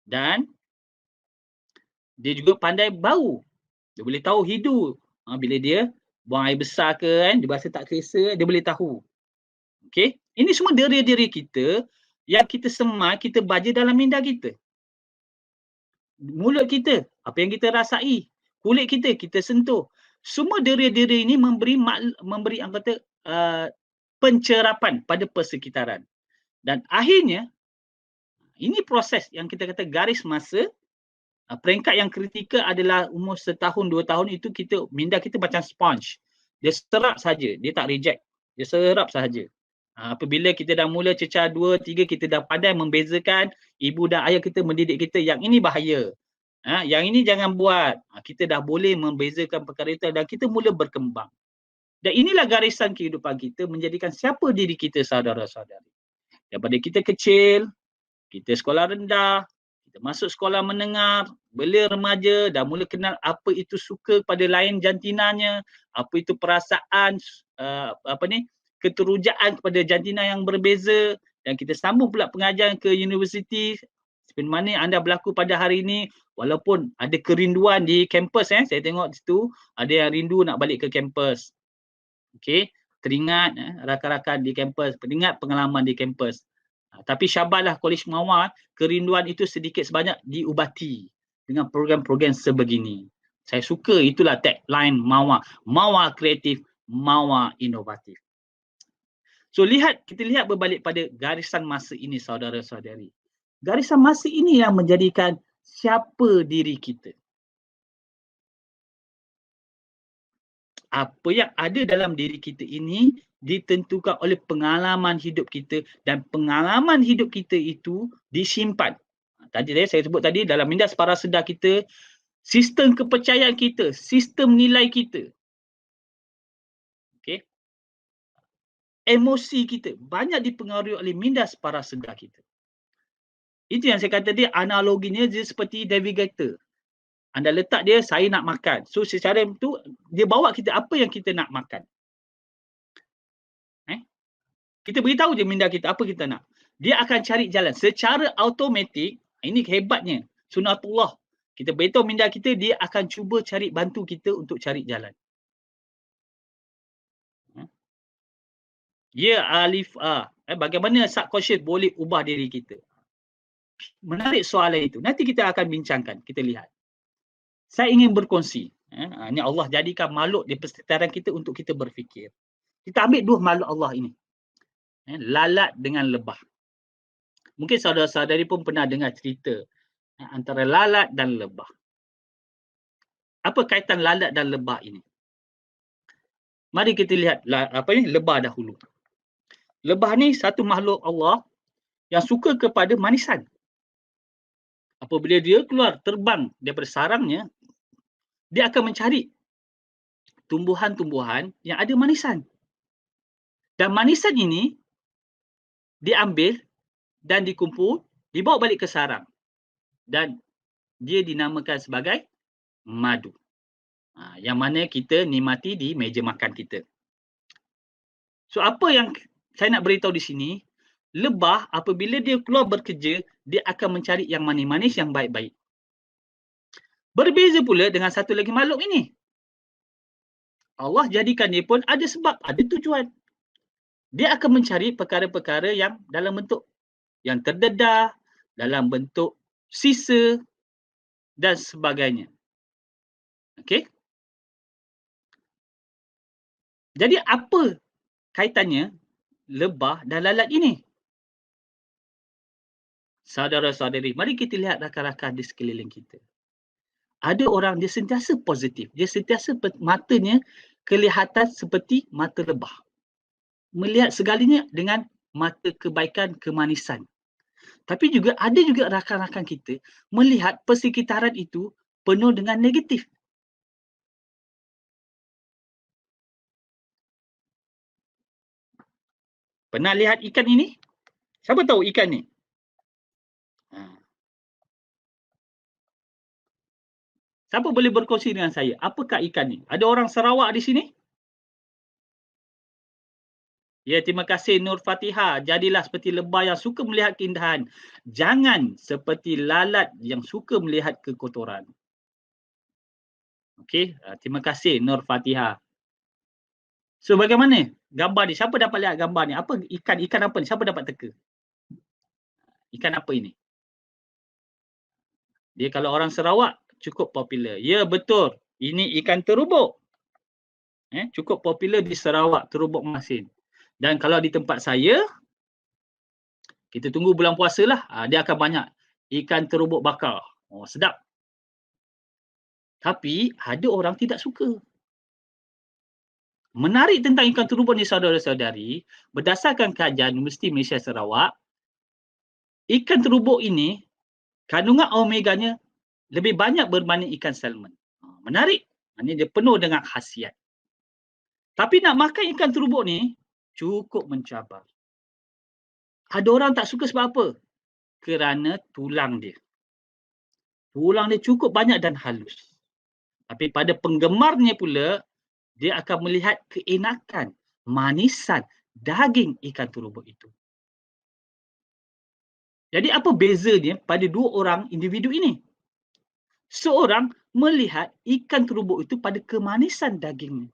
Dan dia juga pandai bau. Dia boleh tahu hidu. Bila dia buang air besar ke, dia rasa tak selesa, dia boleh tahu. Okey? Ini semua diri-diri kita yang kita semai, kita baja dalam minda kita. Mulut kita, apa yang kita rasai. Kulit kita, kita sentuh. Semua diri-diri ini memberi yang kata pencerapan pada persekitaran. Dan akhirnya, ini proses yang kita kata garis masa. Peringkat yang kritikal adalah umur 1 tahun, 2 tahun itu minda kita macam sponge. Dia serap saja, dia tak reject. Dia serap sahaja. Apabila kita dah mula cecah 2, 3, kita dah pandai membezakan ibu dan ayah kita mendidik kita yang ini bahaya. Yang ini jangan buat. Kita dah boleh membezakan perkara itu dan kita mula berkembang. Dan inilah garisan kehidupan kita menjadikan siapa diri kita, saudara-saudari. Daripada kita kecil, kita sekolah rendah, kita masuk sekolah menengah, Bila remaja dah mula kenal apa itu suka pada lain jantinanya, apa itu perasaan keterujaan kepada jantina yang berbeza, dan kita sambung pula pengajaran ke universiti seperti mana anda berlaku pada hari ini, walaupun ada kerinduan di kampus. Saya tengok situ ada yang rindu nak balik ke kampus. Okey, teringat rakan-rakan di kampus, teringat pengalaman di kampus. Tapi syabaslah Kolej Mawar, kerinduan itu sedikit sebanyak diubati dengan program-program sebegini. Saya suka, itulah tagline Mawar. Mawar kreatif, Mawar inovatif. So kita lihat berbalik pada garisan masa ini, saudara-saudari. Garisan masa ini yang menjadikan siapa diri kita. Apa yang ada dalam diri kita ini ditentukan oleh pengalaman hidup kita, dan pengalaman hidup kita itu disimpan. Tadi saya sebut tadi, dalam minda para sedar kita, sistem kepercayaan kita, sistem nilai kita, okey, emosi kita banyak dipengaruhi oleh minda para sedar kita. Itu yang saya kata dia, analoginya dia seperti navigator. Anda letak dia, saya nak makan. So secara itu dia bawa kita apa yang kita nak makan. Kita beritahu je minda kita apa kita nak. Dia akan cari jalan secara automatik. Ini hebatnya sunatullah. Kita beritahu minda kita, dia akan cuba cari bantu kita untuk cari jalan. Ya alif a. Bagaimana subconscious boleh ubah diri kita? Menarik soalan itu. Nanti kita akan bincangkan. Kita lihat. Saya ingin berkongsi. Ini Allah jadikan makhluk di persekitaran kita untuk kita berfikir. Kita ambil dua makhluk Allah ini. Lalat dengan lebah. Mungkin saudara-saudari pun pernah dengar cerita antara lalat dan lebah. Apa kaitan lalat dan lebah ini? Mari kita lihat lebah dahulu. Lebah ni satu makhluk Allah yang suka kepada manisan. Apabila dia keluar terbang daripada sarangnya, dia akan mencari tumbuhan-tumbuhan yang ada manisan. Dan manisan ini diambil dan dikumpul, dibawa balik ke sarang. Dan dia dinamakan sebagai madu. Yang mana kita nikmati di meja makan kita. So apa yang saya nak beritahu di sini, lebah apabila dia keluar bekerja, dia akan mencari yang manis-manis, yang baik-baik. Berbeza pula dengan satu lagi makhluk ini. Allah jadikan dia pun ada sebab, ada tujuan. Dia akan mencari perkara-perkara yang dalam bentuk yang terdedah, dalam bentuk sisa dan sebagainya. Okey? Jadi apa kaitannya lebah dan lalat ini? Saudara-saudari, mari kita lihat rakan-rakan di sekeliling kita. Ada orang dia sentiasa positif. Dia sentiasa matanya kelihatan seperti mata lebah. Melihat segalanya dengan mata kebaikan, kemanisan. Tapi juga ada juga rakan-rakan kita melihat persekitaran itu penuh dengan negatif. Pernah lihat ikan ini? Siapa tahu ikan ni? Siapa boleh berkongsi dengan saya? Apakah ikan ni? Ada orang Sarawak di sini? Ya, terima kasih Nur Fatihah. Jadilah seperti lebah yang suka melihat keindahan. Jangan seperti lalat yang suka melihat kekotoran. Okey, terima kasih Nur Fatihah. So bagaimana gambar ni? Siapa dapat lihat gambar ni? Apa ikan apa ni? Siapa dapat teka? Ikan apa ini? Dia kalau orang Sarawak cukup popular. Ya, betul. Ini ikan terubuk. Cukup popular di Sarawak, terubuk masin. Dan kalau di tempat saya, kita tunggu bulan puasa lah, dia akan banyak ikan terubuk bakar. Oh, sedap. Tapi ada orang tidak suka. Menarik tentang ikan terubuk ni saudara-saudari, berdasarkan kajian Universiti Malaysia Sarawak, ikan terubuk ini kandungan omeganya lebih banyak berbanding ikan salmon. Menarik. Ini dia penuh dengan khasiat. Tapi nak makan ikan terubuk ni cukup mencabar. Ada orang tak suka sebab apa? Kerana tulang dia. Tulang dia cukup banyak dan halus. Tapi pada penggemarnya pula, dia akan melihat keenakan, manisan daging ikan terubuk itu. Jadi apa bezanya pada dua orang individu ini? Seorang melihat ikan terubuk itu pada kemanisan dagingnya,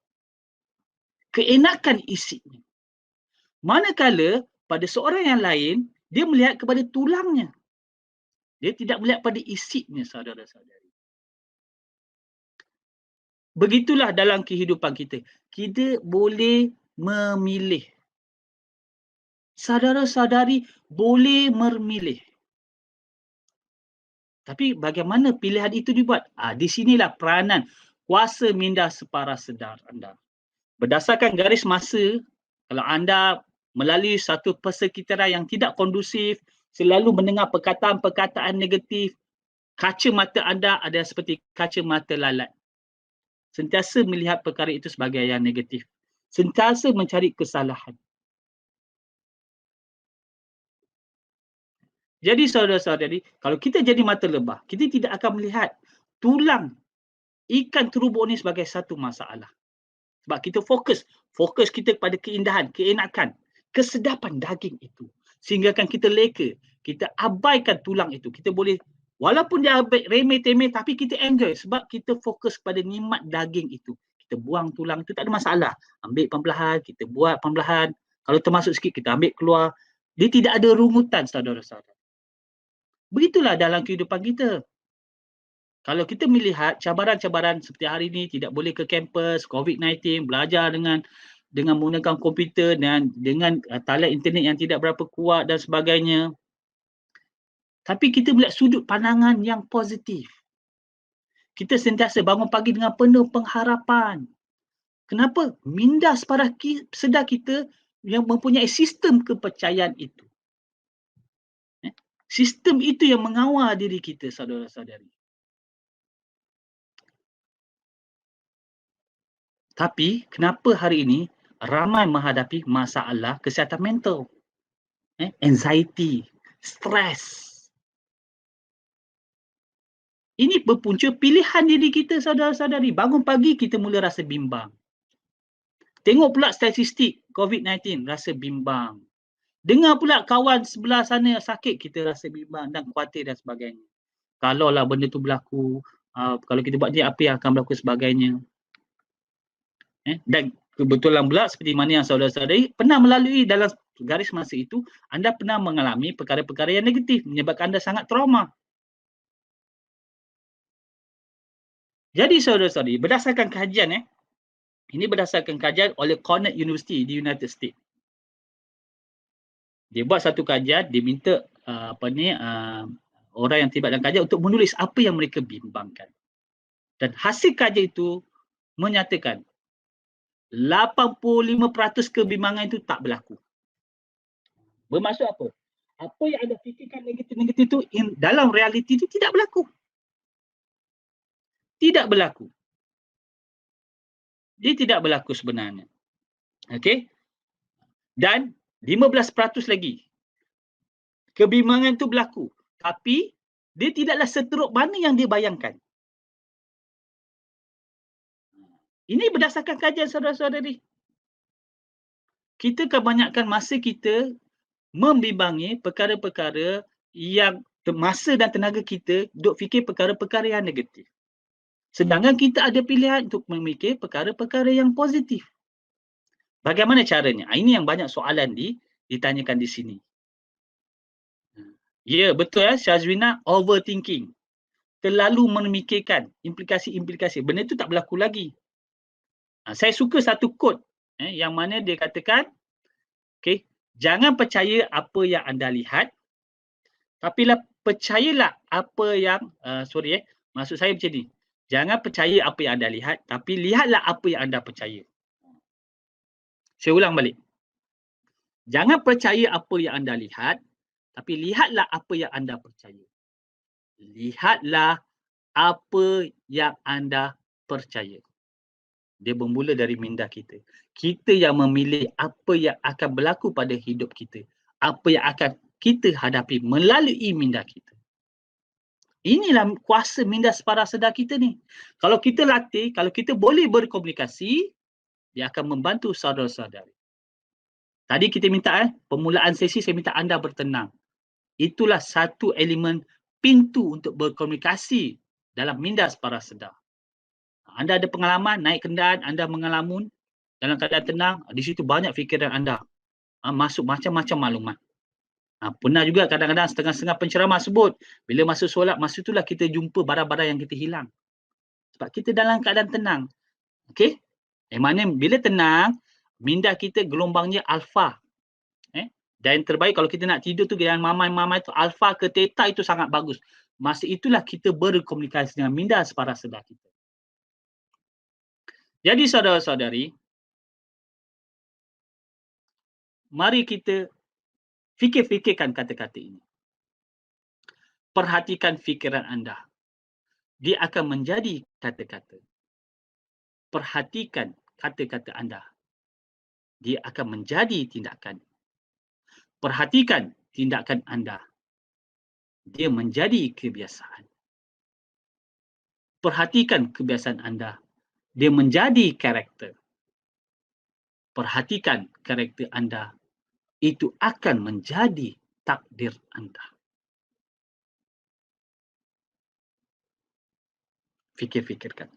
keenakan isinya. Manakala pada seorang yang lain, dia melihat kepada tulangnya. Dia tidak melihat pada isinya, saudara-saudari. Begitulah dalam kehidupan kita. Kita boleh memilih. Saudara-saudari boleh memilih. Tapi bagaimana pilihan itu dibuat? Di sinilah peranan kuasa minda separa sedar anda. Berdasarkan garis masa, kalau anda melalui satu persekitaran yang tidak kondusif, selalu mendengar perkataan-perkataan negatif, kaca mata anda ada seperti kaca mata lalat. Sentiasa melihat perkara itu sebagai yang negatif. Sentiasa mencari kesalahan. Jadi saudara-saudari, kalau kita jadi mata lebah, kita tidak akan melihat tulang ikan terubuk ni sebagai satu masalah. Sebab kita fokus kita pada keindahan, keenakan, kesedapan daging itu. Sehingga kan kita leka, kita abaikan tulang itu. Kita boleh, walaupun dia remeh-temeh, tapi kita enjoy sebab kita fokus pada nikmat daging itu. Kita buang tulang itu, tak ada masalah. Ambil perlahan, kita buat perlahan. Kalau termasuk sikit, kita ambil keluar. Dia tidak ada rungutan, saudara-saudara. Begitulah dalam kehidupan kita. Kalau kita melihat cabaran-cabaran seperti hari ini, tidak boleh ke kampus, COVID-19, belajar dengan menggunakan komputer dan dengan talian internet yang tidak berapa kuat dan sebagainya. Tapi kita melihat sudut pandangan yang positif. Kita sentiasa bangun pagi dengan penuh pengharapan. Kenapa? Minda separa sedar kita yang mempunyai sistem kepercayaan itu. Sistem itu yang mengawal diri kita, saudara-saudari. Tapi kenapa hari ini ramai menghadapi masalah kesihatan mental? Anxiety, stres. Ini berpunca pilihan diri kita, saudara-saudari. Bangun pagi kita mula rasa bimbang. Tengok pula statistik COVID-19, rasa bimbang. Dengar pula kawan sebelah sana sakit, kita rasa bimbang dan khawatir dan sebagainya. Kalaulah benda tu berlaku, kalau kita buat ni, apa yang akan berlaku sebagainya. Dan kebetulan pula seperti mana yang saudara-saudari pernah melalui dalam garis masa itu, anda pernah mengalami perkara-perkara yang negatif menyebabkan anda sangat trauma. Jadi saudara-saudari, berdasarkan kajian, ini berdasarkan kajian oleh Cornell University di United States. Dia buat satu kajian, dia minta orang yang terlibat dalam kajian untuk menulis apa yang mereka bimbangkan. Dan hasil kajian itu menyatakan 85% kebimbangan itu tak berlaku. Bermaksud apa? Apa yang anda fikirkan negatif-negatif itu dalam realiti itu tidak berlaku. Tidak berlaku. Dia tidak berlaku sebenarnya. Okey? Dan 15% lagi. Kebimbangan itu berlaku. Tapi dia tidaklah seteruk mana yang dia bayangkan. Ini berdasarkan kajian saudara-saudari. Kita kebanyakan masa kita membimbangi perkara-perkara yang masa dan tenaga kita duk fikir perkara-perkara yang negatif. Sedangkan kita ada pilihan untuk memikir perkara-perkara yang positif. Bagaimana caranya? Ini yang banyak soalan ditanyakan di sini. Ya, betul Syazwina, overthinking. Terlalu memikirkan implikasi-implikasi. Benda itu tak berlaku lagi. Saya suka satu quote yang mana dia katakan, jangan percaya apa yang anda lihat, tapi percayalah apa yang, maksud saya macam ni. Jangan percaya apa yang anda lihat, tapi lihatlah apa yang anda percaya. Saya ulang balik. Jangan percaya apa yang anda lihat, tapi lihatlah apa yang anda percaya. Lihatlah apa yang anda percaya. Dia bermula dari minda kita. Kita yang memilih apa yang akan berlaku pada hidup kita. Apa yang akan kita hadapi melalui minda kita. Inilah kuasa minda separa sedar kita ni. Kalau kita latih, kalau kita boleh berkomunikasi, dia akan membantu saudara-saudari. Tadi kita minta permulaan sesi saya minta anda bertenang. Itulah satu elemen pintu untuk berkomunikasi dalam minda separa sedar. Anda ada pengalaman naik kenderaan, anda mengelamun dalam keadaan tenang, di situ banyak fikiran anda. Masuk macam-macam maklumat. Pernah juga kadang-kadang setengah-setengah penceramah sebut, bila masuk solat, masa itulah kita jumpa barang-barang yang kita hilang. Sebab kita dalam keadaan tenang. Okey? Mana bila tenang, minda kita gelombangnya alfa. Dan yang terbaik kalau kita nak tidur tu yang mamai-mamai tu alfa ke theta itu sangat bagus. Masa itulah kita berkomunikasi dengan minda separa sedar kita. Jadi saudara-saudari, mari kita fikirkan kata-kata ini. Perhatikan fikiran anda. Dia akan menjadi kata-kata. Perhatikan kata-kata anda. Dia akan menjadi tindakan. Perhatikan tindakan anda. Dia menjadi kebiasaan. Perhatikan kebiasaan anda. Dia menjadi karakter. Perhatikan karakter anda. Itu akan menjadi takdir anda. Fikirkan.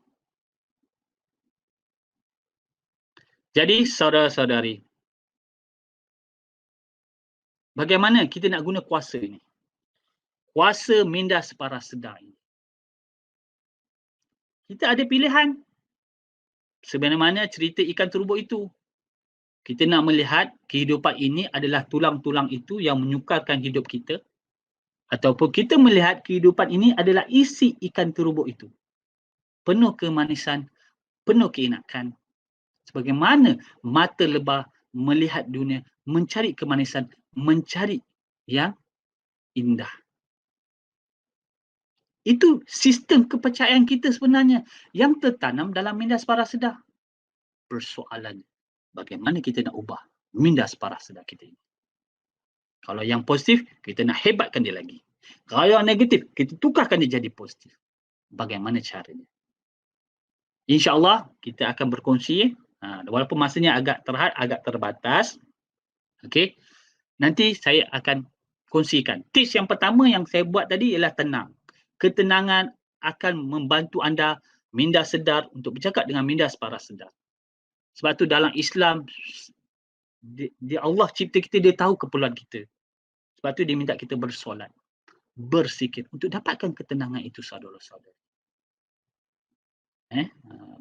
Jadi saudara-saudari, bagaimana kita nak guna kuasa ini? Kuasa minda separa sedar ini. Kita ada pilihan. Sebagaimana cerita ikan terubuk itu. Kita nak melihat kehidupan ini adalah tulang-tulang itu yang menyukarkan hidup kita. Ataupun kita melihat kehidupan ini adalah isi ikan terubuk itu. Penuh kemanisan, penuh keenakan. Sebagaimana mata lebah melihat dunia, mencari kemanisan, mencari yang indah. Itu sistem kepercayaan kita sebenarnya yang tertanam dalam minda separa sedar. Persoalannya, bagaimana kita nak ubah minda separa sedar kita ini. Kalau yang positif, kita nak hebatkan dia lagi. Kalau yang negatif, kita tukarkan dia jadi positif. Bagaimana caranya? InsyaAllah kita akan berkongsi, walaupun masanya agak terbatas. Okey. Nanti saya akan kongsikan. Tips yang pertama yang saya buat tadi ialah tenang. Ketenangan akan membantu anda minda sedar untuk bercakap dengan minda separa sedar. Sebab tu dalam Islam, Allah cipta kita, dia tahu keperluan kita. Sebab tu dia minta kita bersolat, bersikir untuk dapatkan ketenangan itu saudara-saudara.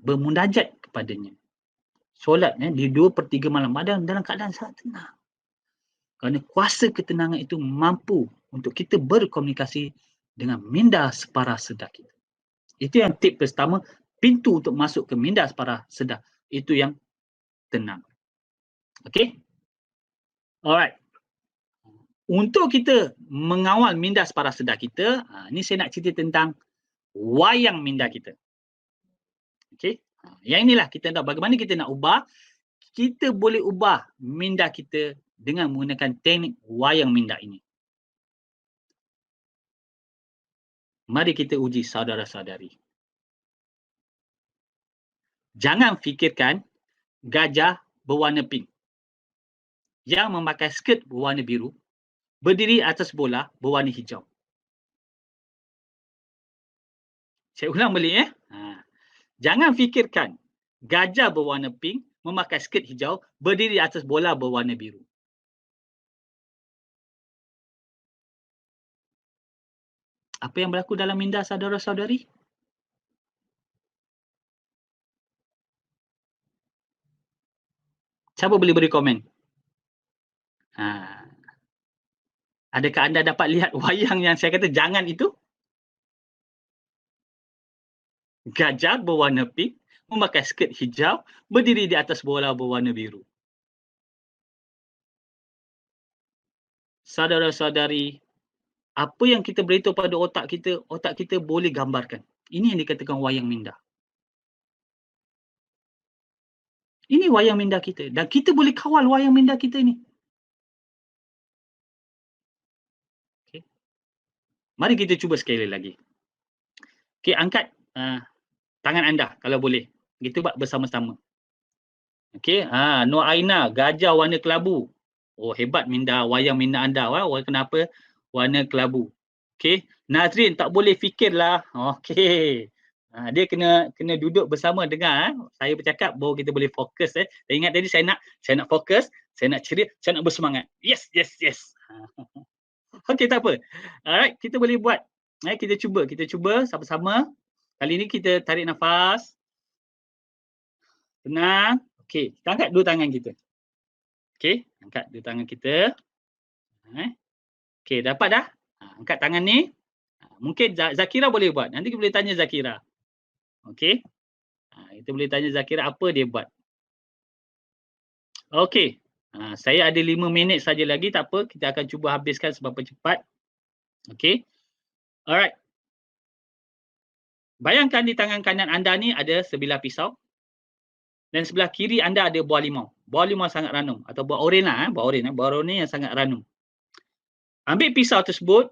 Bermunajat kepadanya. Solat di 2/3 malam dalam keadaan sangat tenang. Kerana kuasa ketenangan itu mampu untuk kita berkomunikasi dengan minda separa sedar kita. Itu yang tip pertama, pintu untuk masuk ke minda separa sedar. Itu yang tenang. Okey? Alright. Untuk kita mengawal minda separa sedar kita, ni saya nak cerita tentang wayang minda kita. Okey? Yang inilah kita tahu bagaimana kita nak ubah. Kita boleh ubah minda kita dengan menggunakan teknik wayang minda ini. Mari kita uji saudara-saudari. Jangan fikirkan gajah berwarna pink yang memakai skirt berwarna biru, berdiri atas bola berwarna hijau. Saya ulang balik Jangan fikirkan gajah berwarna pink memakai skirt hijau, berdiri atas bola berwarna biru. Apa yang berlaku dalam minda saudara-saudari? Siapa boleh beri komen? Adakah anda dapat lihat wayang yang saya kata jangan itu? Gajah berwarna pink, memakai skirt hijau, berdiri di atas bola berwarna biru. Saudara-saudari, apa yang kita beritahu pada otak kita boleh gambarkan. Ini yang dikatakan wayang minda. Ini wayang minda kita. Dan kita boleh kawal wayang minda kita ini. Okay. Mari kita cuba sekali lagi. Okey, angkat tangan anda kalau boleh. Kita buat bersama-sama. Okey, Nur Aina, gajah warna kelabu. Oh, hebat minda, wayang minda anda. Kenapa warna kelabu? Okey, Nazrin tak boleh fikirlah. Okey. Dia kena duduk bersama dengar. Saya bercakap baru kita boleh fokus. Dan ingat tadi saya nak fokus, saya nak ceria, saya nak bersemangat. Yes. Okey, tak apa. Alright, kita boleh buat. Kita cuba sama-sama. Kali ni kita tarik nafas. Tenang. Okey, kita angkat dua tangan kita. Okey, angkat dua tangan kita. Okey, dapat dah? Angkat tangan ni. Mungkin Zakira boleh buat. Nanti kita boleh tanya Zakira. Okey. Kita boleh tanya Zakira apa dia buat. Okey. Saya ada 5 minit saja lagi, tak apa. Kita akan cuba habiskan seberapa cepat. Okey. Alright. Bayangkan di tangan kanan anda ni ada sebilah pisau. Dan sebelah kiri anda ada buah limau. Buah limau sangat ranum. Atau buah oren lah. Buah oren yang sangat ranum. Ambil pisau tersebut.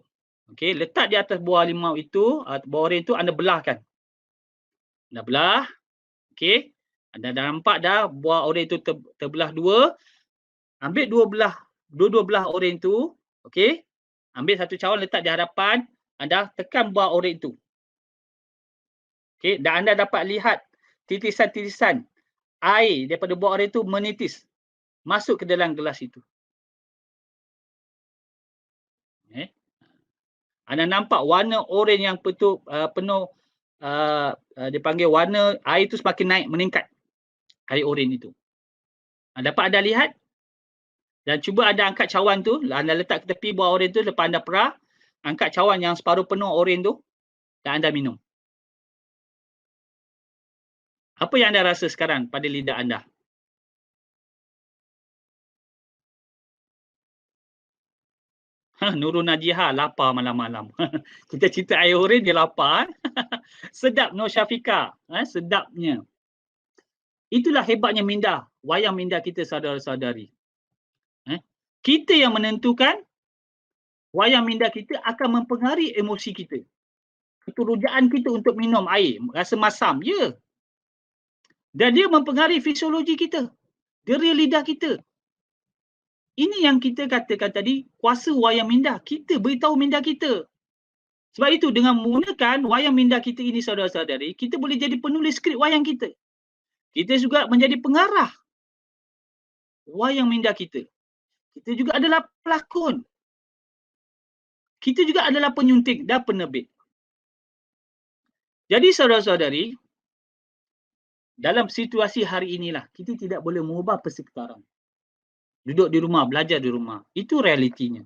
Okey, letak di atas buah limau itu. Buah oren itu anda belahkan. Anda belah. Okey. Anda dah nampak dah buah oren itu terbelah dua. Ambil dua belah oren itu. Okey. Ambil satu cawan letak di hadapan. Anda tekan buah oren itu. Okey. Dan anda dapat lihat titisan-titisan air daripada buah oren itu menitis masuk ke dalam gelas itu. Anda nampak warna oren yang penuh dipanggil warna air itu semakin naik, meningkat. Air oren itu. Dapat anda lihat? Dan cuba anda angkat cawan tu, anda letak ke tepi buah oren tu, lepas anda perah, angkat cawan yang separuh penuh oren tu dan anda minum. Apa yang anda rasa sekarang pada lidah anda? Nurul Najiha lapar malam-malam. Kita cerita air oren dia lapar. Sedap Nur Syafika. Sedapnya. Itulah hebatnya minda. Wayang minda kita saudara-saudari. Kita yang menentukan wayang minda kita akan mempengaruhi emosi kita. Keterujaan kita untuk minum air. Rasa masam. Ya. Dan dia mempengaruhi fisiologi kita. Deria lidah kita. Ini yang kita katakan tadi, kuasa wayang minda. Kita beritahu minda kita. Sebab itu dengan menggunakan wayang minda kita ini saudara-saudari, kita boleh jadi penulis skrip wayang kita. Kita juga menjadi pengarah wayang minda kita. Kita juga adalah pelakon. Kita juga adalah penyunting dan penerbit. Jadi saudara-saudari, dalam situasi hari inilah, kita tidak boleh mengubah persekitaran. Duduk di rumah, belajar di rumah. Itu realitinya.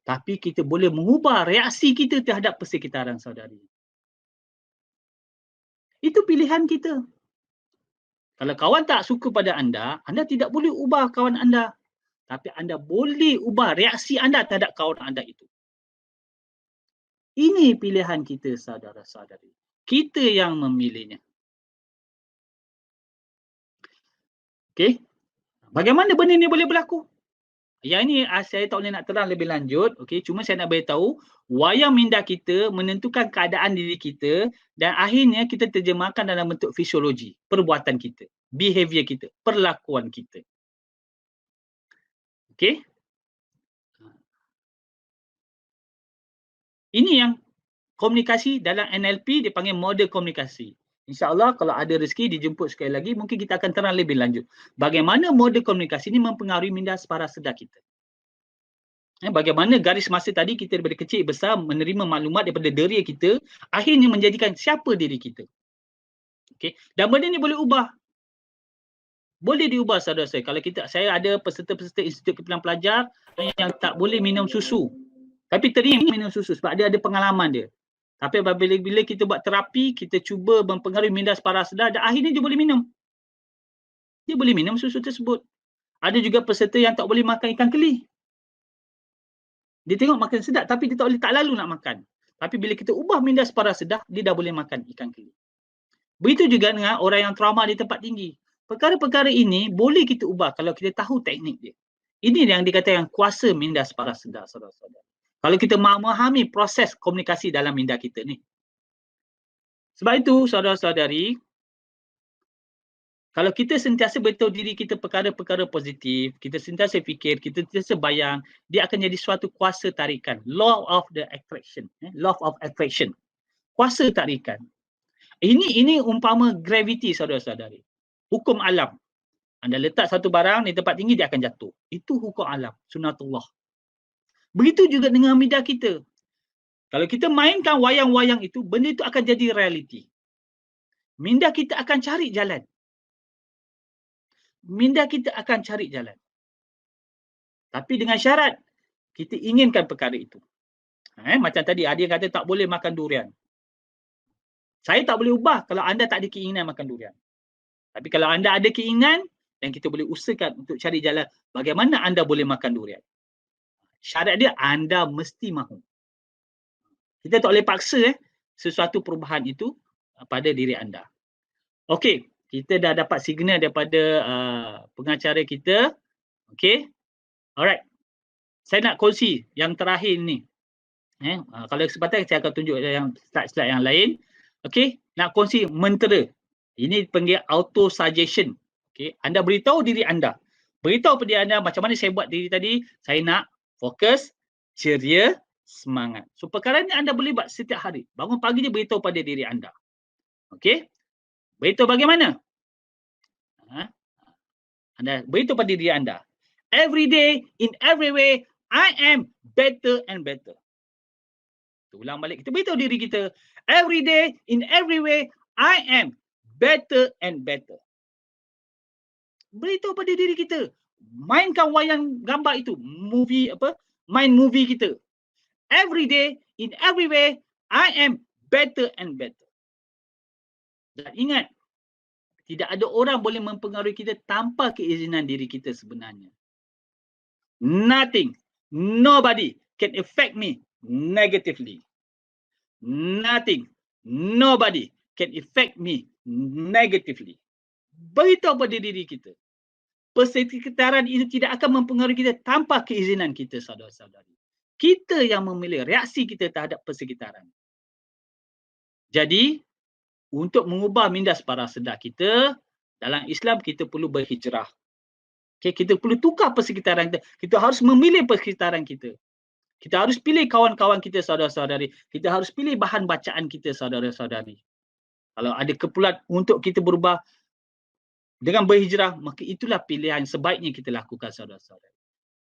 Tapi kita boleh mengubah reaksi kita terhadap persekitaran saudari. Itu pilihan kita. Kalau kawan tak suka pada anda tidak boleh ubah kawan anda. Tapi anda boleh ubah reaksi anda terhadap kawan anda itu. Ini pilihan kita saudara-saudari. Kita yang memilihnya. Okey. Bagaimana benda ni boleh berlaku? Yang ini saya tak boleh nak terang lebih lanjut. Okey, cuma saya nak beritahu wayang minda kita menentukan keadaan diri kita dan akhirnya kita terjemahkan dalam bentuk fisiologi, perbuatan kita, behavior kita, perlakuan kita. Okey. Ini yang komunikasi dalam NLP dipanggil model komunikasi. InsyaAllah kalau ada rezeki dijemput sekali lagi, mungkin kita akan terang lebih lanjut. Bagaimana model komunikasi ini mempengaruhi minda parasedar kita. Bagaimana garis masa tadi kita daripada kecil besar menerima maklumat daripada deria kita, akhirnya menjadikan siapa diri kita. Okay. Dan benda ni boleh ubah. Boleh diubah saudara saya. Kalau saya ada peserta-peserta Institut Kepimpinan Pelajar yang tak boleh minum susu. Tapi terima minum susu sebab dia ada pengalaman dia. Tapi bila kita buat terapi, kita cuba mempengaruhi minda parasedar dan akhirnya dia boleh minum. Dia boleh minum susu tersebut. Ada juga peserta yang tak boleh makan ikan keli. Dia tengok makan sedap tapi dia tak lalu nak makan. Tapi bila kita ubah minda parasedar, dia dah boleh makan ikan keli. Begitu juga dengan orang yang trauma di tempat tinggi. Perkara-perkara ini boleh kita ubah kalau kita tahu teknik dia. Ini yang dikatakan kuasa minda parasedar, saudara-saudara. Kalau kita memahami proses komunikasi dalam minda kita ni. Sebab itu saudara-saudari, kalau kita sentiasa beritahu diri kita perkara-perkara positif, kita sentiasa fikir, kita sentiasa bayang, dia akan jadi suatu kuasa tarikan. Law of the attraction. Law of attraction. Kuasa tarikan. Ini umpama gravity saudara-saudari. Hukum alam. Anda letak satu barang di tempat tinggi, dia akan jatuh. Itu hukum alam. Sunnatullah. Begitu juga dengan minda kita. Kalau kita mainkan wayang-wayang itu, benda itu akan jadi realiti. Minda kita akan cari jalan. Minda kita akan cari jalan. Tapi dengan syarat, kita inginkan perkara itu. Macam tadi, ada yang kata tak boleh makan durian. Saya tak boleh ubah kalau anda tak ada keinginan makan durian. Tapi kalau anda ada keinginan, dan kita boleh usahakan untuk cari jalan bagaimana anda boleh makan durian. Syarat dia, anda mesti mahu. Kita tak boleh paksa sesuatu perubahan itu pada diri anda. Okey, kita dah dapat signal daripada pengacara kita. Okey, alright. Saya nak kongsi yang terakhir ni. Kalau kesempatan saya akan tunjuk yang slide yang lain. Okey, nak kongsi mentera. Ini panggil auto suggestion. Okey, anda beritahu diri anda. Beritahu pada anda macam mana saya buat diri tadi. Saya nak fokus, ceria, semangat. So perkara ni anda boleh buat setiap hari. Bangun pagi dia beritahu pada diri anda. Okey? Beritahu bagaimana? Anda beritahu pada diri anda. Every day, in every way, I am better and better. Ulang balik. Kita beritahu diri kita. Every day, in every way, I am better and better. Beritahu pada diri kita. Mainkan wayang gambar itu. Main movie kita. Every day, in every way, I am better and better. Dan ingat, tidak ada orang boleh mempengaruhi kita tanpa keizinan diri kita sebenarnya. Nothing, nobody can affect me negatively. Nothing, nobody can affect me negatively. Beritahu pada diri kita. Persekitaran ini tidak akan mempengaruhi kita tanpa keizinan kita, saudara-saudari. Kita yang memilih reaksi kita terhadap persekitaran. Jadi, untuk mengubah mindas para sedar kita, dalam Islam kita perlu berhijrah. Okay, kita perlu tukar persekitaran kita. Kita harus memilih persekitaran kita. Kita harus pilih kawan-kawan kita, saudara-saudari. Kita harus pilih bahan bacaan kita, saudara-saudari. Kalau ada keperluan untuk kita berubah dengan berhijrah, maka itulah pilihan sebaiknya kita lakukan, saudara-saudari.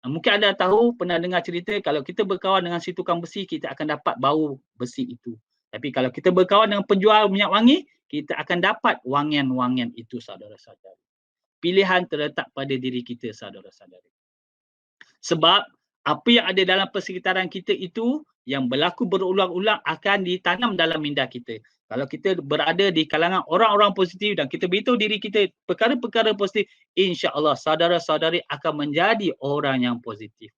Mungkin anda tahu, pernah dengar cerita, kalau kita berkawan dengan si tukang besi, kita akan dapat bau besi itu. Tapi kalau kita berkawan dengan penjual minyak wangi, kita akan dapat wangian-wangian itu, saudara-saudari. Pilihan terletak pada diri kita, saudara-saudari. Sebab apa yang ada dalam persekitaran kita itu, yang berlaku berulang-ulang akan ditanam dalam minda kita. Kalau kita berada di kalangan orang-orang positif dan kita beritahu diri kita perkara-perkara positif, insya-Allah saudara-saudari akan menjadi orang yang positif.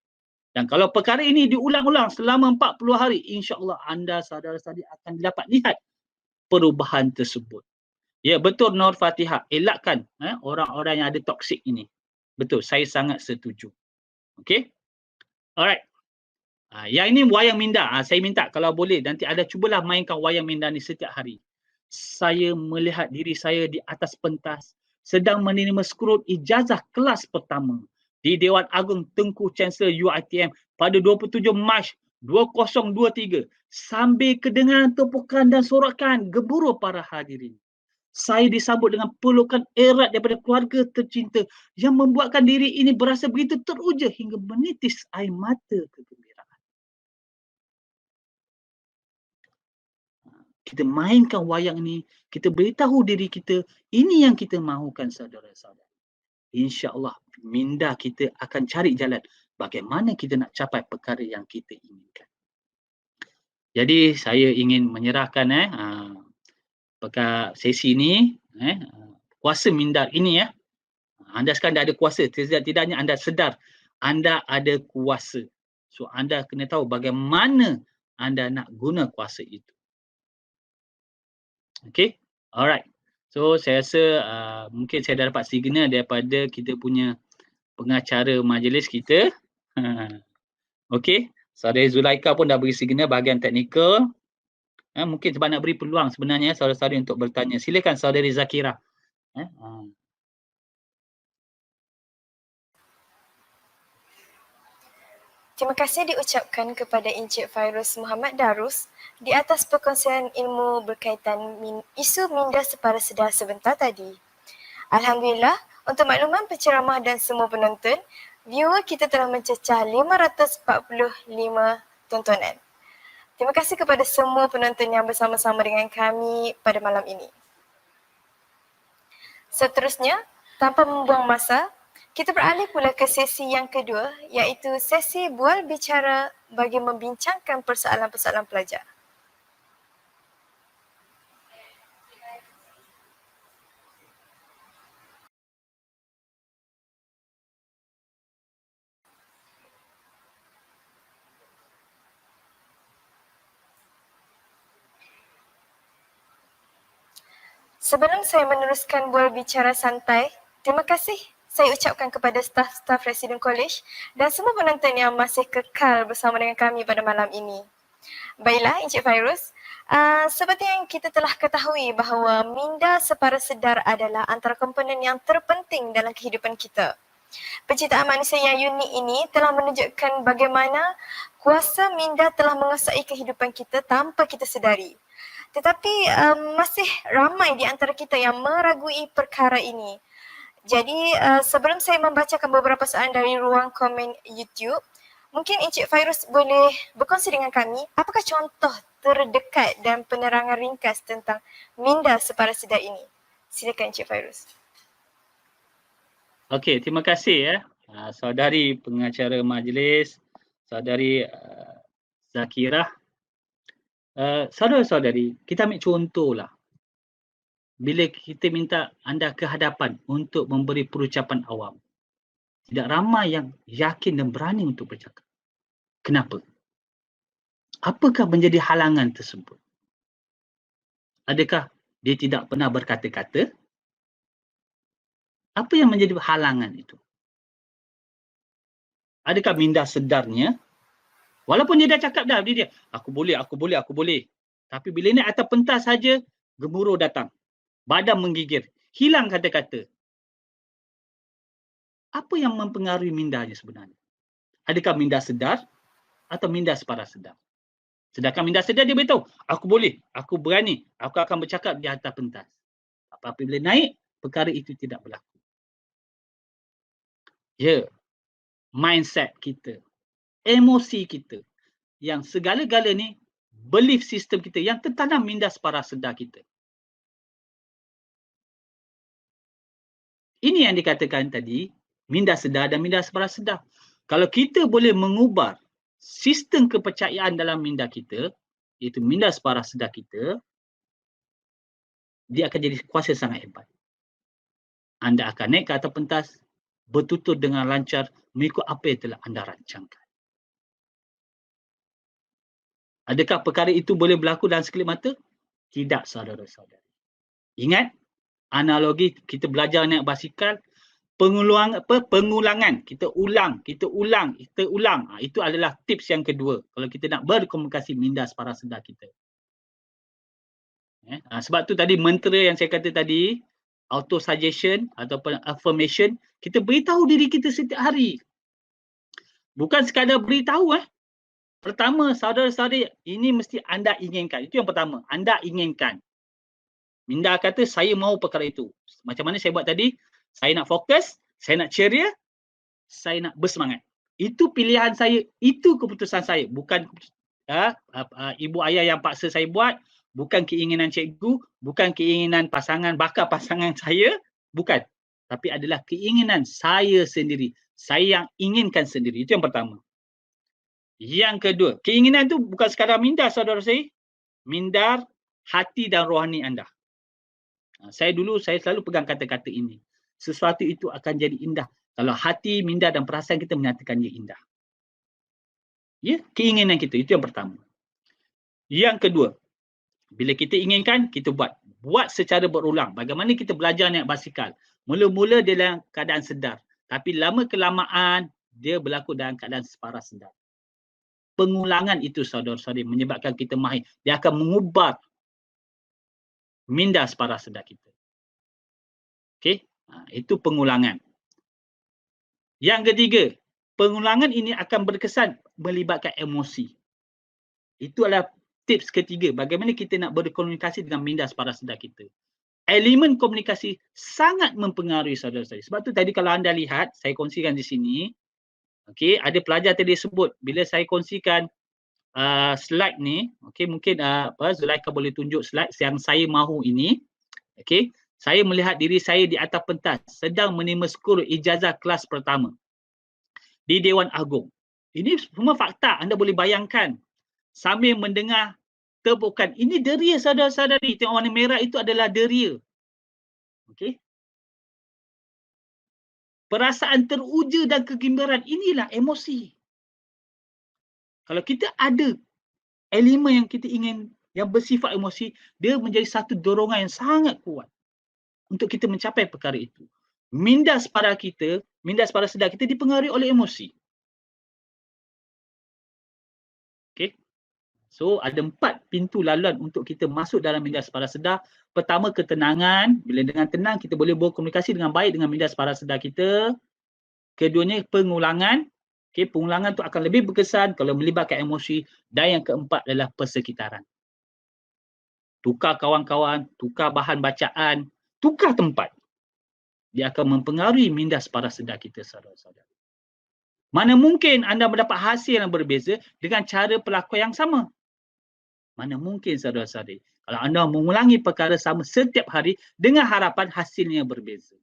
Dan kalau perkara ini diulang-ulang selama 40 hari, insya-Allah anda saudara-saudari akan dapat lihat perubahan tersebut. Ya, betul Nur Fatihah, elakkan orang-orang yang ada toksik ini. Betul, saya sangat setuju. Okey? Alright. Yang ini wayang minda. Saya minta kalau boleh nanti anda cubalah mainkan wayang minda ni setiap hari. Saya melihat diri saya di atas pentas sedang menerima skrut ijazah kelas pertama di Dewan Agung Tengku Chancellor UiTM pada 27 Mac 2023 sambil kedengaran tepukan dan sorakan gemuruh para hadirin. Saya disambut dengan pelukan erat daripada keluarga tercinta yang membuatkan diri ini berasa begitu teruja hingga menitis air mata kegembiraan. Kita mainkan wayang ini, kita beritahu diri kita, ini yang kita mahukan, saudara-saudara. InsyaAllah minda kita akan cari jalan bagaimana kita nak capai perkara yang kita inginkan. Jadi saya ingin menyerahkan sesi ini, kuasa minda ini anda sekarang dah ada kuasa, tidaknya anda sedar anda ada kuasa. So anda kena tahu bagaimana anda nak guna kuasa itu. Okay, alright. So saya rasa mungkin saya dah dapat signal daripada kita punya pengacara majlis kita. Okay, Saudara Zulaika pun dah beri signal bahagian teknikal. Mungkin sebab nak beri peluang sebenarnya saudara-saudari untuk bertanya. Silakan saudari Zakira. Terima kasih diucapkan kepada Encik Fairuz Muhammad Darus di atas perkongsian ilmu berkaitan isu minda separa sedar sebentar tadi. Alhamdulillah, untuk makluman penceramah dan semua penonton, viewer kita telah mencecah 545 tontonan. Terima kasih kepada semua penonton yang bersama-sama dengan kami pada malam ini. Seterusnya, tanpa membuang masa, kita beralih pula ke sesi yang kedua, iaitu sesi bual bicara bagi membincangkan persoalan-persoalan pelajar. Sebelum saya meneruskan bual bicara santai, terima kasih saya ucapkan kepada staf-staf Residen College dan semua penonton yang masih kekal bersama dengan kami pada malam ini. Baiklah, Encik Fairuz, seperti yang kita telah ketahui bahawa minda separa sedar adalah antara komponen yang terpenting dalam kehidupan kita. Penciptaan manusia yang unik ini telah menunjukkan bagaimana kuasa minda telah menguasai kehidupan kita tanpa kita sedari. Tetapi masih ramai di antara kita yang meragui perkara ini. Jadi sebelum saya membacakan beberapa soalan dari ruang komen YouTube, mungkin Encik Fairuz boleh berkongsi dengan kami apakah contoh terdekat dan penerangan ringkas tentang minda separa sedar ini. Silakan Encik Fairuz. Okey, terima kasih saudari pengacara majlis, saudari Zakirah. Saudara-saudari, kita ambil contohlah. Bila kita minta anda ke hadapan untuk memberi perucapan awam, tidak ramai yang yakin dan berani untuk bercakap. Kenapa? Apakah menjadi halangan tersebut? Adakah dia tidak pernah berkata-kata? Apa yang menjadi halangan itu? Adakah minda sedarnya? Walaupun dia dah cakap dah, dia aku boleh. Tapi bila ni atas pentas saja, gemuruh datang. Badan menggigir. Hilang kata-kata. Apa yang mempengaruhi mindanya sebenarnya? Adakah minda sedar atau minda separa sedar? Sedangkan minda sedar dia beritahu, aku boleh, aku berani, aku akan bercakap di atas pentas. Apabila naik, perkara itu tidak berlaku. Ya, mindset kita, emosi kita, yang segala-gala ni belief system kita yang tertanam minda separa sedar kita. Ini yang dikatakan tadi, minda sedar dan minda separa sedar. Kalau kita boleh mengubah sistem kepercayaan dalam minda kita, iaitu minda separa sedar kita, dia akan jadi kuasa sangat hebat. Anda akan naik ke atas pentas, bertutur dengan lancar mengikut apa yang telah anda rancangkan. Adakah perkara itu boleh berlaku dalam sekelip mata? Tidak, saudara-saudara. Ingat, analogi kita belajar naik basikal, pengulangan. Kita ulang. Itu adalah tips yang kedua kalau kita nak berkomunikasi minda separa sedar kita. Sebab tu tadi mantra yang saya kata tadi, auto suggestion ataupun affirmation, kita beritahu diri kita setiap hari. Bukan sekadar beritahu. Pertama, saudara-saudari, ini mesti anda inginkan. Itu yang pertama, anda inginkan. Minda kata, saya mahu perkara itu. Macam mana saya buat tadi? Saya nak fokus, saya nak ceria, saya nak bersemangat. Itu pilihan saya, itu keputusan saya. Bukan ibu ayah yang paksa saya buat, bukan keinginan cikgu, bukan keinginan bakal pasangan saya, bukan. Tapi adalah keinginan saya sendiri. Saya yang inginkan sendiri. Itu yang pertama. Yang kedua, keinginan itu bukan sekadar minda, saudara saya. Minda, hati dan rohani anda. Saya selalu pegang kata-kata ini. Sesuatu itu akan jadi indah kalau hati, minda dan perasaan kita menyatakannya indah. Ya, keinginan kita, itu yang pertama. Yang kedua, bila kita inginkan, kita buat. Buat secara berulang. Bagaimana kita belajar naik basikal. Mula-mula dia dalam keadaan sedar. Tapi lama kelamaan, dia berlaku dalam keadaan separa sedar. pengulangan itu saudara-saudari menyebabkan kita mahir. Dia akan mengubah minda parasedar kita. Okey, itu pengulangan. Yang ketiga, pengulangan ini akan berkesan melibatkan emosi. Itu adalah tips ketiga bagaimana kita nak berkomunikasi dengan minda parasedar kita. Elemen komunikasi sangat mempengaruhi saudara-saudari. Sebab tu tadi kalau anda lihat, saya kongsikan di sini, okey, ada pelajar tadi sebut bila saya kongsikan slide ni, okey, mungkin Zulaikha boleh tunjuk slide yang saya mahu ini. Okey, saya melihat diri saya di atas pentas sedang menerima skor ijazah kelas pertama di Dewan Agung. Ini semua fakta, anda boleh bayangkan sambil mendengar tepukan. Ini deria saudara-saudari. Tengok warna merah itu adalah deria. Okey. Perasaan teruja dan kegembiraan, inilah emosi. Kalau kita ada elemen yang kita ingin yang bersifat emosi, dia menjadi satu dorongan yang sangat kuat untuk kita mencapai perkara itu. Minda parasedar kita dipengaruhi oleh emosi. Okey. So ada 4 pintu laluan untuk kita masuk dalam minda parasedar. Pertama, ketenangan. Bila dengan tenang kita boleh berkomunikasi dengan baik dengan minda parasedar kita. Keduanya, pengulangan. Okey, pengulangan tu akan lebih berkesan kalau melibatkan emosi. Dan yang keempat adalah persekitaran. Tukar kawan-kawan, tukar bahan bacaan, tukar tempat. Dia akan mempengaruhi minda parasedar kita, saudara-saudara. Mana mungkin anda mendapat hasil yang berbeza dengan cara perlakuan yang sama. Mana mungkin saudara-saudari kalau anda mengulangi perkara sama setiap hari dengan harapan hasilnya berbeza.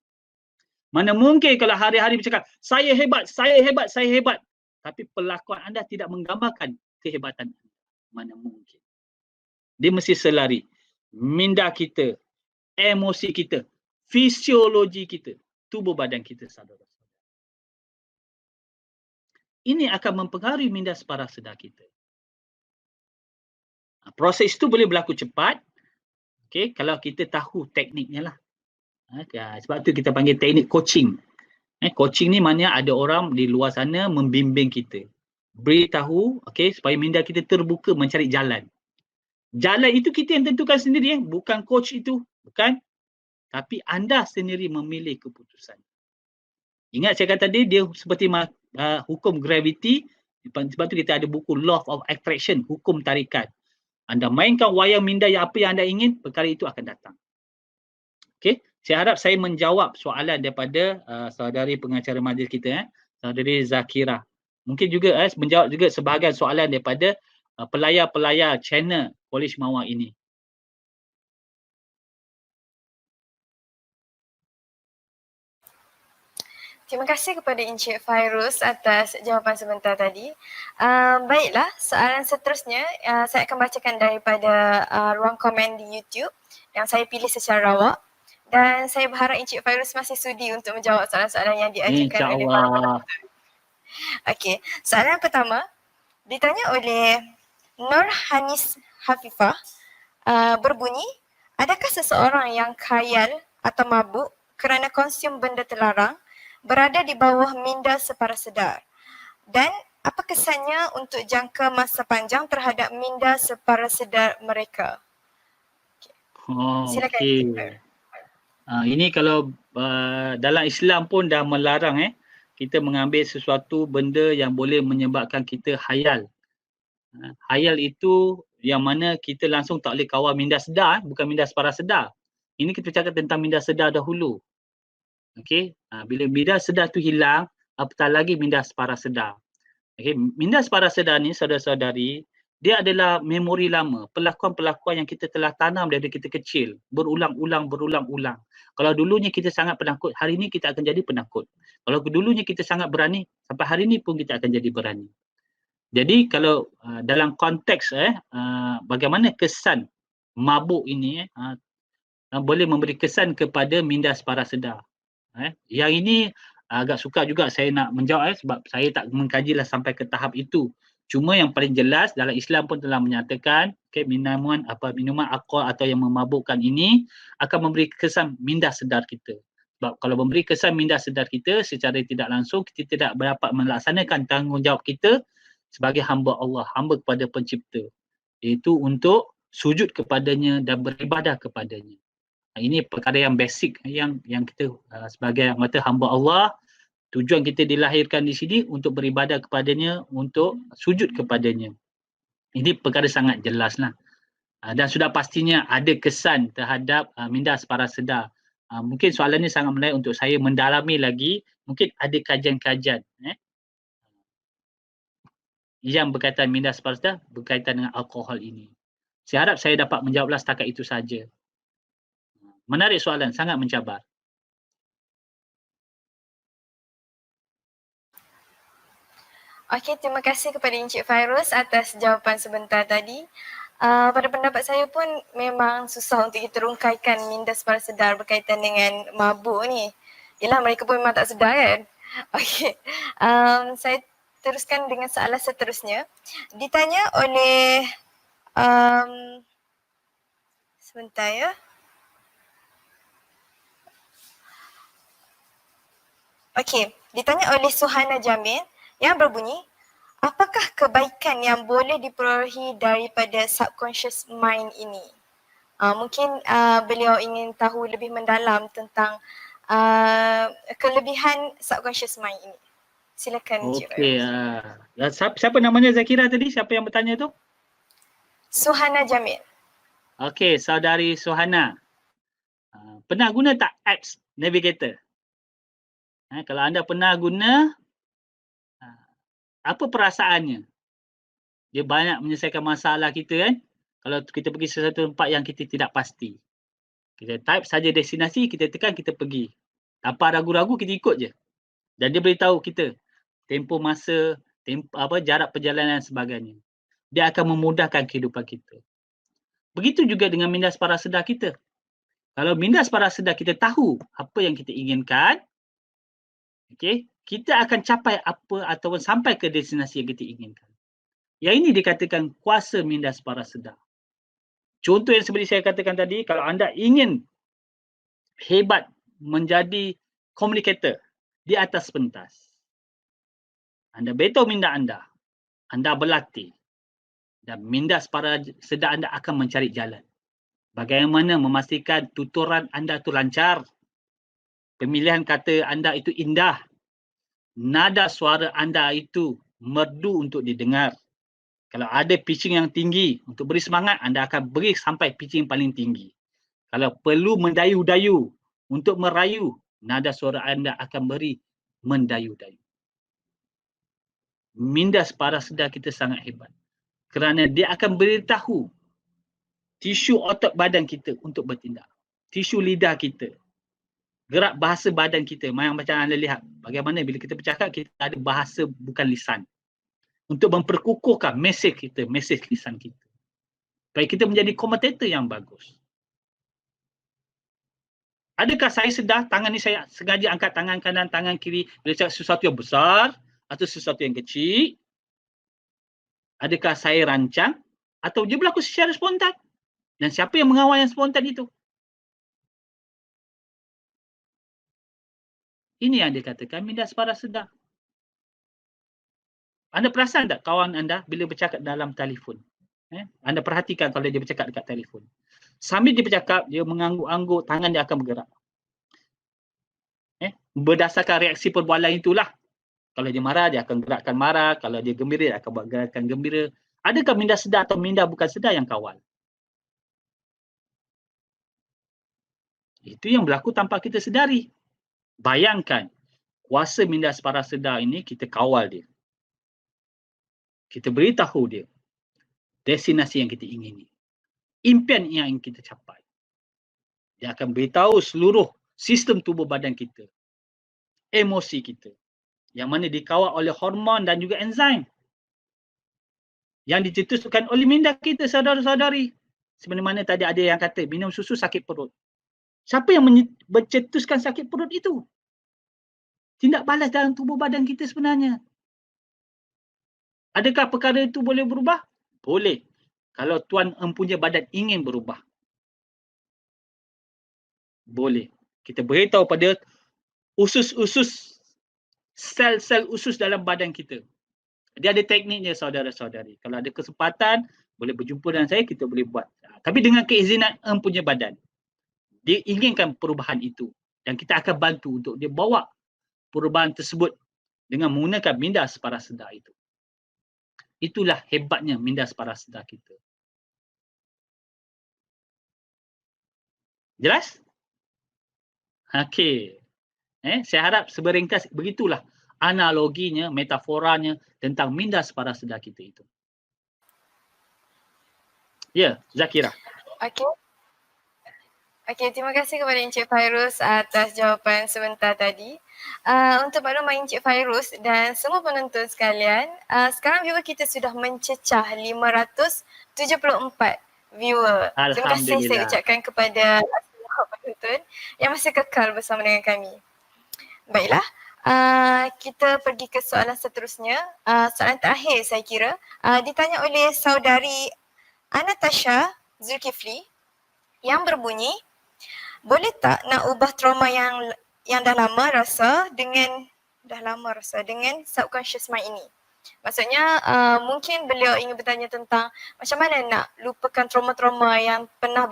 Mana mungkin kalau hari-hari bercakap, saya hebat, saya hebat, saya hebat. Tapi perlakuan anda tidak menggambarkan kehebatan anda. Mana mungkin. Dia mesti selari. Minda kita, emosi kita, fisiologi kita, tubuh badan kita, saudara-saudara. Ini akan mempengaruhi minda parasedar kita. Proses itu boleh berlaku cepat, okay, kalau kita tahu tekniknya lah. Sebab tu kita panggil teknik coaching. Coaching ni maknanya ada orang di luar sana membimbing kita. Beritahu, okay, supaya minda kita terbuka mencari jalan. Jalan itu kita yang tentukan sendiri, bukan coach itu, bukan. Tapi anda sendiri memilih keputusan. Ingat saya kata tadi, dia seperti hukum gravity. Sebab tu kita ada buku Law of Attraction, hukum tarikan. Anda mainkan wayang minda yang apa yang anda ingin, perkara itu akan datang. Okey, saya harap saya menjawab soalan daripada saudari pengacara majlis kita, saudari Zakira. Mungkin juga menjawab juga sebahagian soalan daripada pelayar-pelayar channel Kolej Mawar ini. Terima kasih kepada Encik Fairuz atas jawapan sebentar tadi. Baiklah, soalan seterusnya saya akan bacakan daripada ruang komen di YouTube yang saya pilih secara rawak. Dan saya berharap Encik Fairuz masih sudi untuk menjawab soalan-soalan yang diajukan oleh para penonton. Okey, soalan pertama ditanya oleh Nur Hanis Hafifah, berbunyi, adakah seseorang yang khayal atau mabuk kerana konsum benda terlarang berada di bawah minda parasedar? Dan apa kesannya untuk jangka masa panjang terhadap minda parasedar mereka? Silakan. Okay. Ini kalau dalam Islam pun dah melarang kita mengambil sesuatu benda yang boleh menyebabkan kita khayal. Khayal itu yang mana kita langsung tak boleh kawal minda sedar, bukan minda parasedar. Ini kita cakap tentang minda sedar dahulu. Okey, bila minda sedar tu hilang, apatah lagi minda parasedar. Okey, minda parasedar ni saudara-saudari, dia adalah memori lama, perlakuan-perlakuan yang kita telah tanam dari kita kecil, berulang-ulang. Kalau dulunya kita sangat penakut, hari ini kita akan jadi penakut. Kalau dulunya kita sangat berani, sampai hari ini pun kita akan jadi berani. Jadi kalau dalam konteks bagaimana kesan mabuk ini boleh memberi kesan kepada minda parasedar. Yang ini agak sukar juga saya nak menjawab sebab saya tak mengkajilah sampai ke tahap itu. Cuma yang paling jelas dalam Islam pun telah menyatakan minuman alkohol atau yang memabukkan ini akan memberi kesan minda sedar kita. Sebab kalau memberi kesan minda sedar kita secara tidak langsung kita tidak dapat melaksanakan tanggungjawab kita sebagai hamba Allah, hamba kepada pencipta. Iaitu untuk sujud kepadanya dan beribadah kepadanya. Ini perkara yang basic yang kita sebagai mata hamba Allah, tujuan kita dilahirkan di sini untuk beribadah kepadanya, untuk sujud kepadanya. Ini perkara sangat jelaslah. Dan sudah pastinya ada kesan terhadap minda paraseda. Mungkin soalan ini sangat menarik untuk saya mendalami lagi. Mungkin ada kajian-kajian yang berkaitan minda paraseda berkaitan dengan alkohol ini. Saya harap saya dapat menjawablah setakat itu saja. Menarik soalan, sangat mencabar. Okey, terima kasih kepada Encik Fairuz atas jawapan sebentar tadi. Pada pendapat saya pun memang susah untuk kita rungkaikan minda paraseda berkaitan dengan mabuk ni. Yelah, mereka pun memang tak sedar kan. Okey, saya teruskan dengan soalan seterusnya. Ditanya oleh sebentar ya. Okey, ditanya oleh Suhana Jamil yang berbunyi, apakah kebaikan yang boleh diperolehi daripada subconscious mind ini? Mungkin beliau ingin tahu lebih mendalam tentang kelebihan subconscious mind ini. Silakan Encik Okey, Fairuz. siapa namanya Zakira tadi? Siapa yang bertanya tu? Suhana Jamil. Okey, saudari Suhana. Pernah guna tak apps Navigator? Kalau anda pernah guna, apa perasaannya? Dia banyak menyelesaikan masalah kita kan? Kalau kita pergi sesuatu tempat yang kita tidak pasti. Kita type saja destinasi, kita tekan, kita pergi. Tanpa ragu-ragu, kita ikut je. Dan dia beritahu kita tempoh masa, jarak perjalanan dan sebagainya. Dia akan memudahkan kehidupan kita. Begitu juga dengan minda paraseda kita. Kalau minda paraseda kita tahu apa yang kita inginkan, okey, kita akan capai apa ataupun sampai ke destinasi yang kita inginkan. Yang ini dikatakan kuasa minda paraseda. Contoh yang seperti saya katakan tadi, kalau anda ingin hebat menjadi communicator di atas pentas, anda beritahu minda anda berlatih, dan minda paraseda anda akan mencari jalan. Bagaimana memastikan tuturan anda itu lancar, pemilihan kata anda itu indah, nada suara anda itu merdu untuk didengar. Kalau ada pitching yang tinggi, untuk beri semangat, anda akan beri sampai pitching paling tinggi. Kalau perlu mendayu-dayu, untuk merayu, nada suara anda akan beri mendayu-dayu. Minda paraseda kita sangat hebat. Kerana dia akan beritahu tisu otot badan kita untuk bertindak. Tisu lidah kita. Gerak bahasa badan kita. Macam anda lihat, bagaimana bila kita bercakap, kita ada bahasa bukan lisan. Untuk memperkukuhkan mesej kita, mesej lisan kita. Supaya kita menjadi komentator yang bagus. Adakah saya sedar tangan ni saya sengaja angkat tangan kanan, tangan kiri bila cakap sesuatu yang besar atau sesuatu yang kecil? Adakah saya rancang atau dia berlaku secara spontan? Dan siapa yang mengawal yang spontan itu? Ini yang dikatakan minda paraseda. Anda perasan tak kawan anda bila bercakap dalam telefon? Anda perhatikan kalau dia bercakap dekat telefon. Sambil dia bercakap, dia mengangguk-angguk, tangan dia akan bergerak. Berdasarkan reaksi perbualan itulah. Kalau dia marah, dia akan gerakkan marah. Kalau dia gembira, dia akan buat gerakan gembira. Adakah minda sedar atau minda bukan sedar yang kawal? Itu yang berlaku tanpa kita sedari. Bayangkan, kuasa minda paraseda ini kita kawal dia. Kita beritahu dia destinasi yang kita ingini. Impian yang ingin kita capai. Dia akan beritahu seluruh sistem tubuh badan kita. Emosi kita. Yang mana dikawal oleh hormon dan juga enzim. Yang dicetuskan oleh minda kita, saudara-saudari. Sebenarnya mana tadi ada yang kata minum susu sakit perut. Siapa yang mencetuskan sakit perut itu? Tindak balas dalam tubuh badan kita sebenarnya. Adakah perkara itu boleh berubah? Boleh. Kalau tuan empunya badan ingin berubah. Boleh. Kita beritahu pada usus-usus, sel-sel usus dalam badan kita. Dia ada tekniknya saudara-saudari. Kalau ada kesempatan, boleh berjumpa dengan saya, kita boleh buat. Tapi dengan keizinan empunya badan. Dia inginkan perubahan itu. Dan kita akan bantu untuk dia bawa perubahan tersebut dengan menggunakan minda separaseda itu. Itulah hebatnya minda separaseda kita. Jelas? Okey. Saya harap seberingkas begitulah analoginya, metaforanya tentang minda separaseda kita itu. Ya, Zakira. Okey. Okey, terima kasih kepada Encik Fairuz atas jawapan sebentar tadi. Untuk maklumat Encik Fairuz dan semua penonton sekalian, sekarang viewer kita sudah mencecah 574 viewer. Terima kasih saya ucapkan kepada semua penonton yang masih kekal bersama dengan kami. Baiklah, kita pergi ke soalan seterusnya. Soalan terakhir saya kira ditanya oleh saudari Anatasha Zulkifli yang berbunyi, boleh tak nak ubah trauma yang dah lama rasa dengan subconscious mind ini? Maksudnya mungkin beliau ingin bertanya tentang macam mana nak lupakan trauma-trauma yang pernah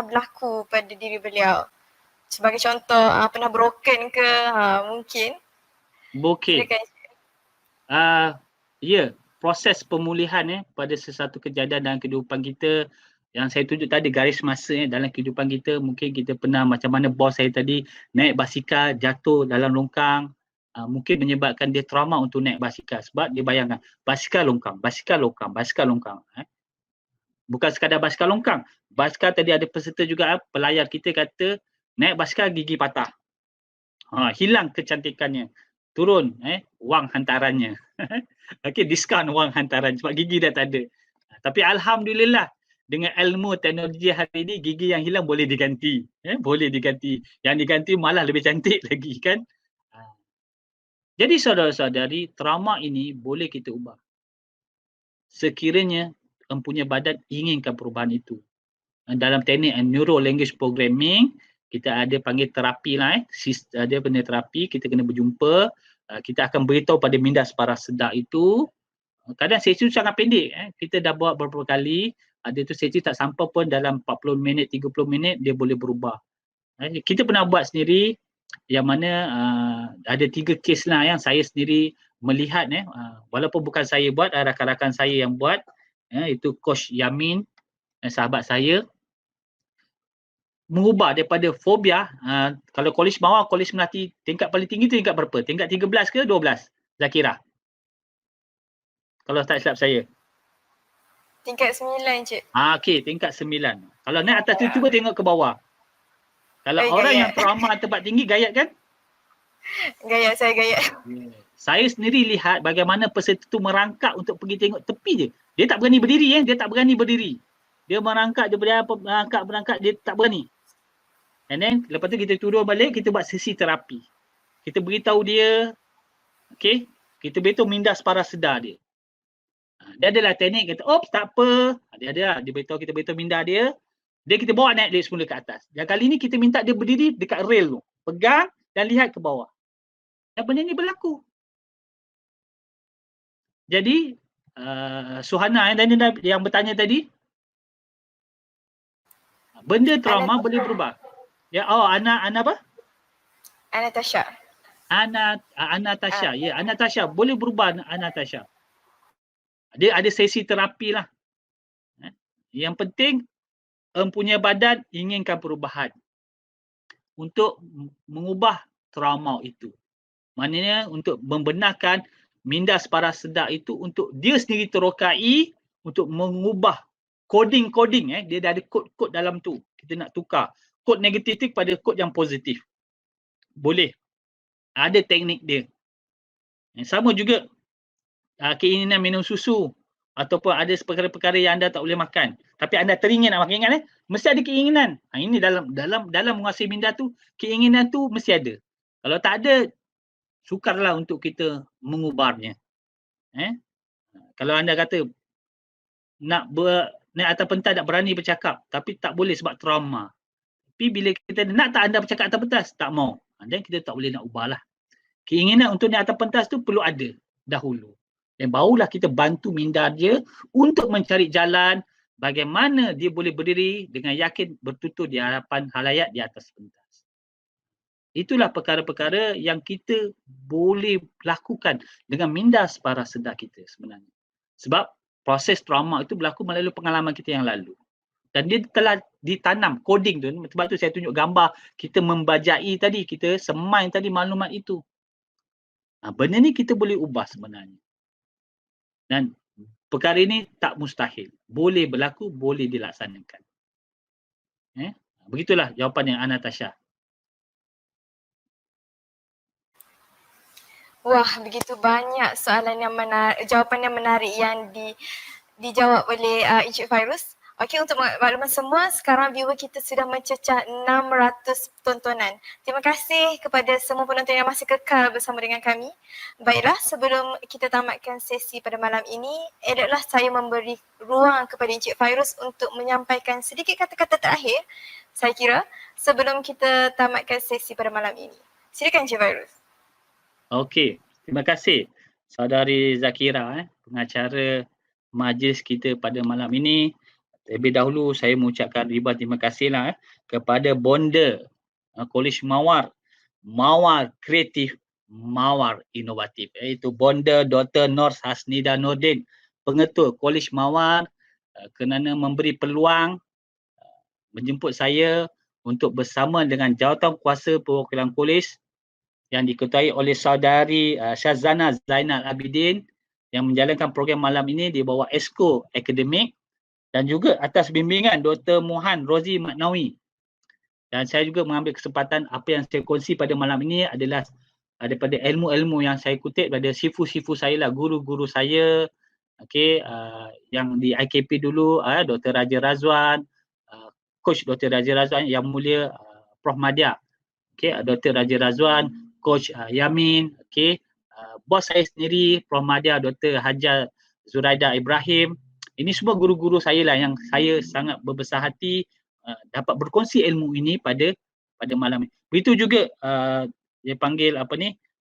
berlaku pada diri beliau. Sebagai contoh pernah broken ke mungkin. Okey. Ya, proses pemulihan pada sesuatu kejadian dalam kehidupan kita yang saya tunjuk tadi garis masa dalam kehidupan kita, mungkin kita pernah macam mana bos saya tadi naik basikal jatuh dalam longkang, mungkin menyebabkan dia trauma untuk naik basikal sebab dia bayangkan basikal longkang. Bukan sekadar basikal longkang, basikal tadi ada peserta juga pelayar kita kata naik basikal gigi patah. Hilang kecantikannya. Turun wang hantarannya. Okey, diskaun wang hantaran sebab gigi dah tak ada. Tapi alhamdulillah dengan ilmu teknologi hari ini gigi yang hilang boleh diganti. Boleh diganti. Yang diganti malah lebih cantik lagi kan. Jadi saudara-saudari, trauma ini boleh kita ubah. Sekiranya empunya badan inginkan perubahan itu. Dalam teknik neuro language programming, kita ada panggil terapi lah dia benda terapi, kita kena berjumpa, kita akan beritahu pada minda separaseda itu. Kadang sesi itu sangat pendek, kita dah buat beberapa kali, ada tu sesi tak sampai pun dalam 40 minit, 30 minit dia boleh berubah. Kita pernah buat sendiri yang mana ada 3 kes lah yang saya sendiri melihat, walaupun bukan saya buat, rakan-rakan saya yang buat, itu Coach Yamin, sahabat saya, mengubah daripada fobia, kalau kolej bawah, kolej melati tingkat paling tinggi tu tingkat berapa? Tingkat 13 ke 12? Zakira? Kalau tak silap saya. Tingkat 9 Encik. Okey, tingkat 9. Kalau naik atas tu cuba tengok ke bawah. Kalau orang yang trauma tempat tinggi gayat kan? Gayat, saya gayat. Saya sendiri lihat bagaimana peserta tu merangkak untuk pergi tengok tepi je. Dia tak berani berdiri, dia tak berani berdiri. Dia merangkak, dia berangkat, dia tak berani. And then lepas tu kita turun balik, kita buat sesi terapi. Kita beritahu dia, okey, kita beritahu minda separaseda dia. Dia adalah teknik kata, oops tak apa. Dia beritahu, kita beritahu minda dia. Dia kita bawa naik dia semula ke atas. Dan kali ni kita minta dia berdiri dekat rail tu. Pegang dan lihat ke bawah. Dan benda ni berlaku. Jadi, Suhana yang bertanya tadi, benda trauma boleh berubah. Ya, Ana apa? Anatasha. Anatasha. Ya, Anatasha boleh berubah Anatasha. Dia ada sesi terapi lah. Yang penting empunya badan inginkan perubahan untuk mengubah trauma itu. Maknanya untuk membenarkan minda separaseda itu untuk dia sendiri terokai untuk mengubah coding. Dia dah ada kod-kod dalam tu. Kita nak tukar kod negatif pada kod yang positif. Boleh. Ada teknik dia. Sama juga keinginan minum susu ataupun ada perkara-perkara yang anda tak boleh makan. Tapi anda teringin nak makan, ingat mesti ada keinginan. Ini dalam menguasai minda tu, keinginan tu mesti ada. Kalau tak ada, sukarlah untuk kita mengubarnya. Kalau anda kata naik atas pentas tak berani bercakap, tapi tak boleh sebab trauma. Tapi bila kita nak tak anda bercakap atas pentas, tak mau. Dan kita tak boleh nak ubahlah. Keinginan untuk naik atas pentas tu perlu ada dahulu. Dan barulah kita bantu minda dia untuk mencari jalan bagaimana dia boleh berdiri dengan yakin bertutur di hadapan halayak di atas pentas. Itulah perkara-perkara yang kita boleh lakukan dengan minda separa sedar kita sebenarnya. Sebab proses trauma itu berlaku melalui pengalaman kita yang lalu. Dan dia telah ditanam, coding tu. Sebab tu saya tunjuk gambar kita membajai tadi, kita semai tadi maklumat itu. Benda ni kita boleh ubah sebenarnya. Dan perkara ini tak mustahil. Boleh berlaku, boleh dilaksanakan. Begitulah jawapan yang Anastasia. Wah, begitu banyak soalan yang jawapan yang menarik yang dijawab oleh Encik Fairuz. Okey, untuk makluman semua, sekarang viewer kita sudah mencecah 600 tontonan. Terima kasih kepada semua penonton yang masih kekal bersama dengan kami. Baiklah, sebelum kita tamatkan sesi pada malam ini, eloklah saya memberi ruang kepada Encik Fairuz untuk menyampaikan sedikit kata-kata terakhir, saya kira, sebelum kita tamatkan sesi pada malam ini. Silakan Encik Fairuz. Okey, terima kasih Saudari Zakira, pengacara majlis kita pada malam ini. Terlebih dahulu saya mengucapkan ribuan terima kasihlah kepada bonda Kolej Mawar, Mawar Kreatif, Mawar Inovatif, iaitu bonda Dr. Nur Hasnida Nordin, pengetua Kolej Mawar, kerana memberi peluang menjemput saya untuk bersama dengan Jawatankuasa Perwakilan Kolej yang diketuai oleh Saudari Syazana Zainal Abidin yang menjalankan program malam ini di bawah Esko Akademik dan juga atas bimbingan Dr. Mohan Rozi Maknawi. Dan saya juga mengambil kesempatan apa yang saya kongsi pada malam ini adalah daripada ilmu-ilmu yang saya kutip daripada sifu-sifu saya lah, guru-guru saya, yang di IKP dulu, Dr. Raja Razwan, Coach Dr. Raja Razwan, Yang Mulia Prof. Madya, Dr. Raja Razwan, Coach Yamin, bos saya sendiri Prof. Madya, Dr. Hajar Zuraida Ibrahim. Ini semua guru-guru saya lah yang saya sangat berbesar hati dapat berkongsi ilmu ini pada malam ini. Begitu juga dia panggil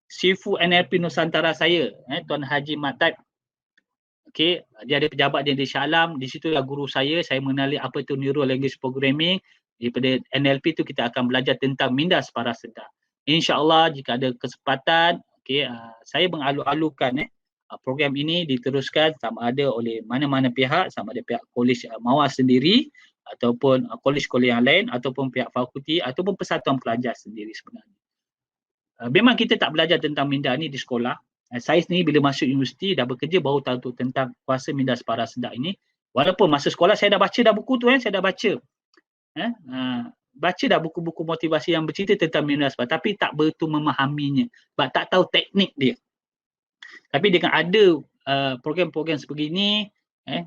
Sifu NLP Nusantara saya, Tuan Haji Mat Taib. Dia ada pejabat dia di Shah Alam, di situlah guru saya mengenali apa itu Neuro Language Programming. Daripada NLP itu kita akan belajar tentang minda separa sedar. InsyaAllah jika ada kesempatan, saya mengalu-alukan program ini diteruskan sama ada oleh mana-mana pihak, sama ada pihak Kolej Mawar sendiri ataupun kolej-kolej yang lain ataupun pihak fakulti ataupun persatuan pelajar sendiri sebenarnya. Memang kita tak belajar tentang minda ni di sekolah. Saya sendiri bila masuk universiti dah bekerja baru tahu tentang kuasa minda separa sedar ini. Walaupun masa sekolah saya dah baca dah buku tu, saya dah baca. Baca dah buku-buku motivasi yang bercerita tentang minda separa, tapi tak betul memahaminya sebab tak tahu teknik dia. Tapi dengan ada program-program sebegini,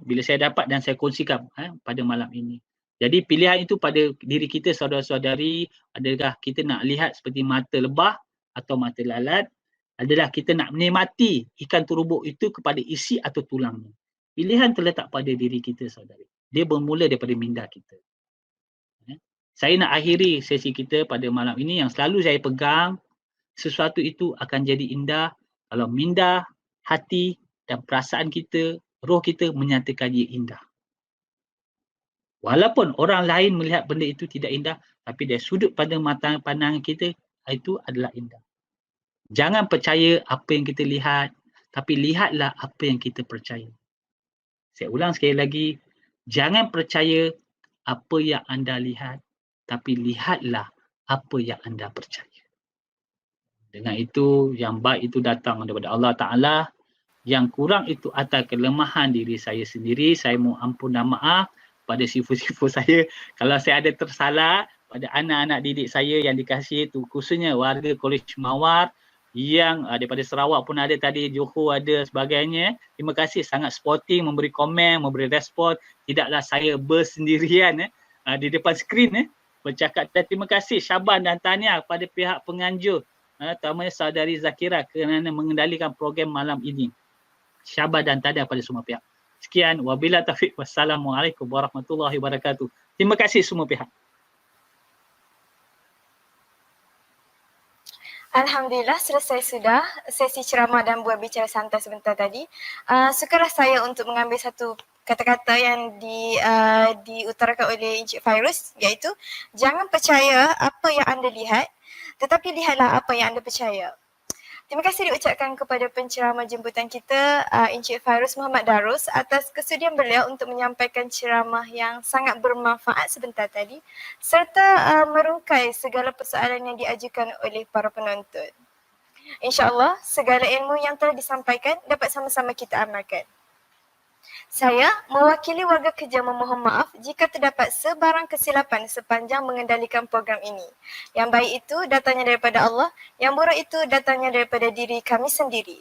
bila saya dapat dan saya kongsikan pada malam ini. Jadi pilihan itu pada diri kita saudara-saudari, adakah kita nak lihat seperti mata lebah atau mata lalat, adalah kita nak menikmati ikan terubuk itu kepada isi atau tulangnya. Pilihan terletak pada diri kita saudari. Dia bermula daripada minda kita. Saya nak akhiri sesi kita pada malam ini yang selalu saya pegang, sesuatu itu akan jadi indah kalau minda, hati dan perasaan kita, roh kita menyatakan ia indah. Walaupun orang lain melihat benda itu tidak indah, tapi dari sudut pada mata pandangan kita, itu adalah indah. Jangan percaya apa yang kita lihat, tapi lihatlah apa yang kita percaya. Saya ulang sekali lagi, jangan percaya apa yang anda lihat, tapi lihatlah apa yang anda percaya. Dengan itu, yang baik itu datang daripada Allah Ta'ala. Yang kurang itu atas kelemahan diri saya sendiri. Saya mohon ampun dan maaf pada sifu-sifu saya. Kalau saya ada tersalah pada anak-anak didik saya yang dikasihi itu, khususnya warga Kolej Mawar yang daripada Sarawak pun ada tadi, Johor ada sebagainya. Terima kasih, sangat sporting, memberi komen, memberi respon. Tidaklah saya bersendirian di depan skrin bercakap. Dan terima kasih Syaban dan tahniah kepada pihak penganjur, terutamanya Saudari Zakira kerana mengendalikan program malam ini. Syabat dan tahniah pada semua pihak. Sekian, wabillahi taufiq, wassalamualaikum warahmatullahi wabarakatuh. Terima kasih semua pihak. Alhamdulillah selesai sudah sesi ceramah dan buat bicara santai sebentar tadi. Sukarlah saya untuk mengambil satu kata-kata yang diutarakan oleh Encik Fairuz, iaitu jangan percaya apa yang anda lihat, tetapi lihatlah apa yang anda percaya. Terima kasih diucapkan kepada penceramah jemputan kita Encik Fairuz Muhammad Darus atas kesudian beliau untuk menyampaikan ceramah yang sangat bermanfaat sebentar tadi serta merungkai segala persoalan yang diajukan oleh para penonton. InsyaAllah segala ilmu yang telah disampaikan dapat sama-sama kita amalkan. Saya mewakili warga kerja memohon maaf jika terdapat sebarang kesilapan sepanjang mengendalikan program ini. Yang baik itu datangnya daripada Allah, yang buruk itu datangnya daripada diri kami sendiri.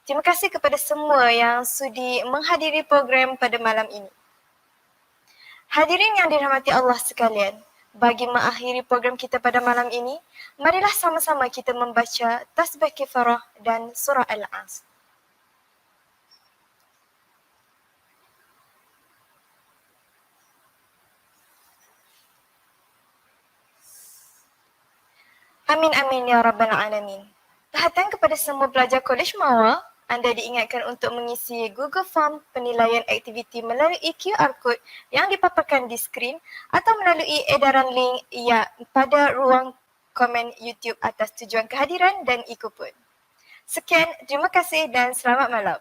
Terima kasih kepada semua yang sudi menghadiri program pada malam ini. Hadirin yang dirahmati Allah sekalian, bagi mengakhiri program kita pada malam ini, marilah sama-sama kita membaca tasbih kifarah dan surah Al-As. Amin amin ya rabbal alamin. Perhatian kepada semua pelajar Kolej Mawar, anda diingatkan untuk mengisi Google Form penilaian aktiviti melalui QR Code yang dipaparkan di skrin atau melalui edaran link pada ruang komen YouTube atas tujuan kehadiran dan ikut pun. Sekian, terima kasih dan selamat malam.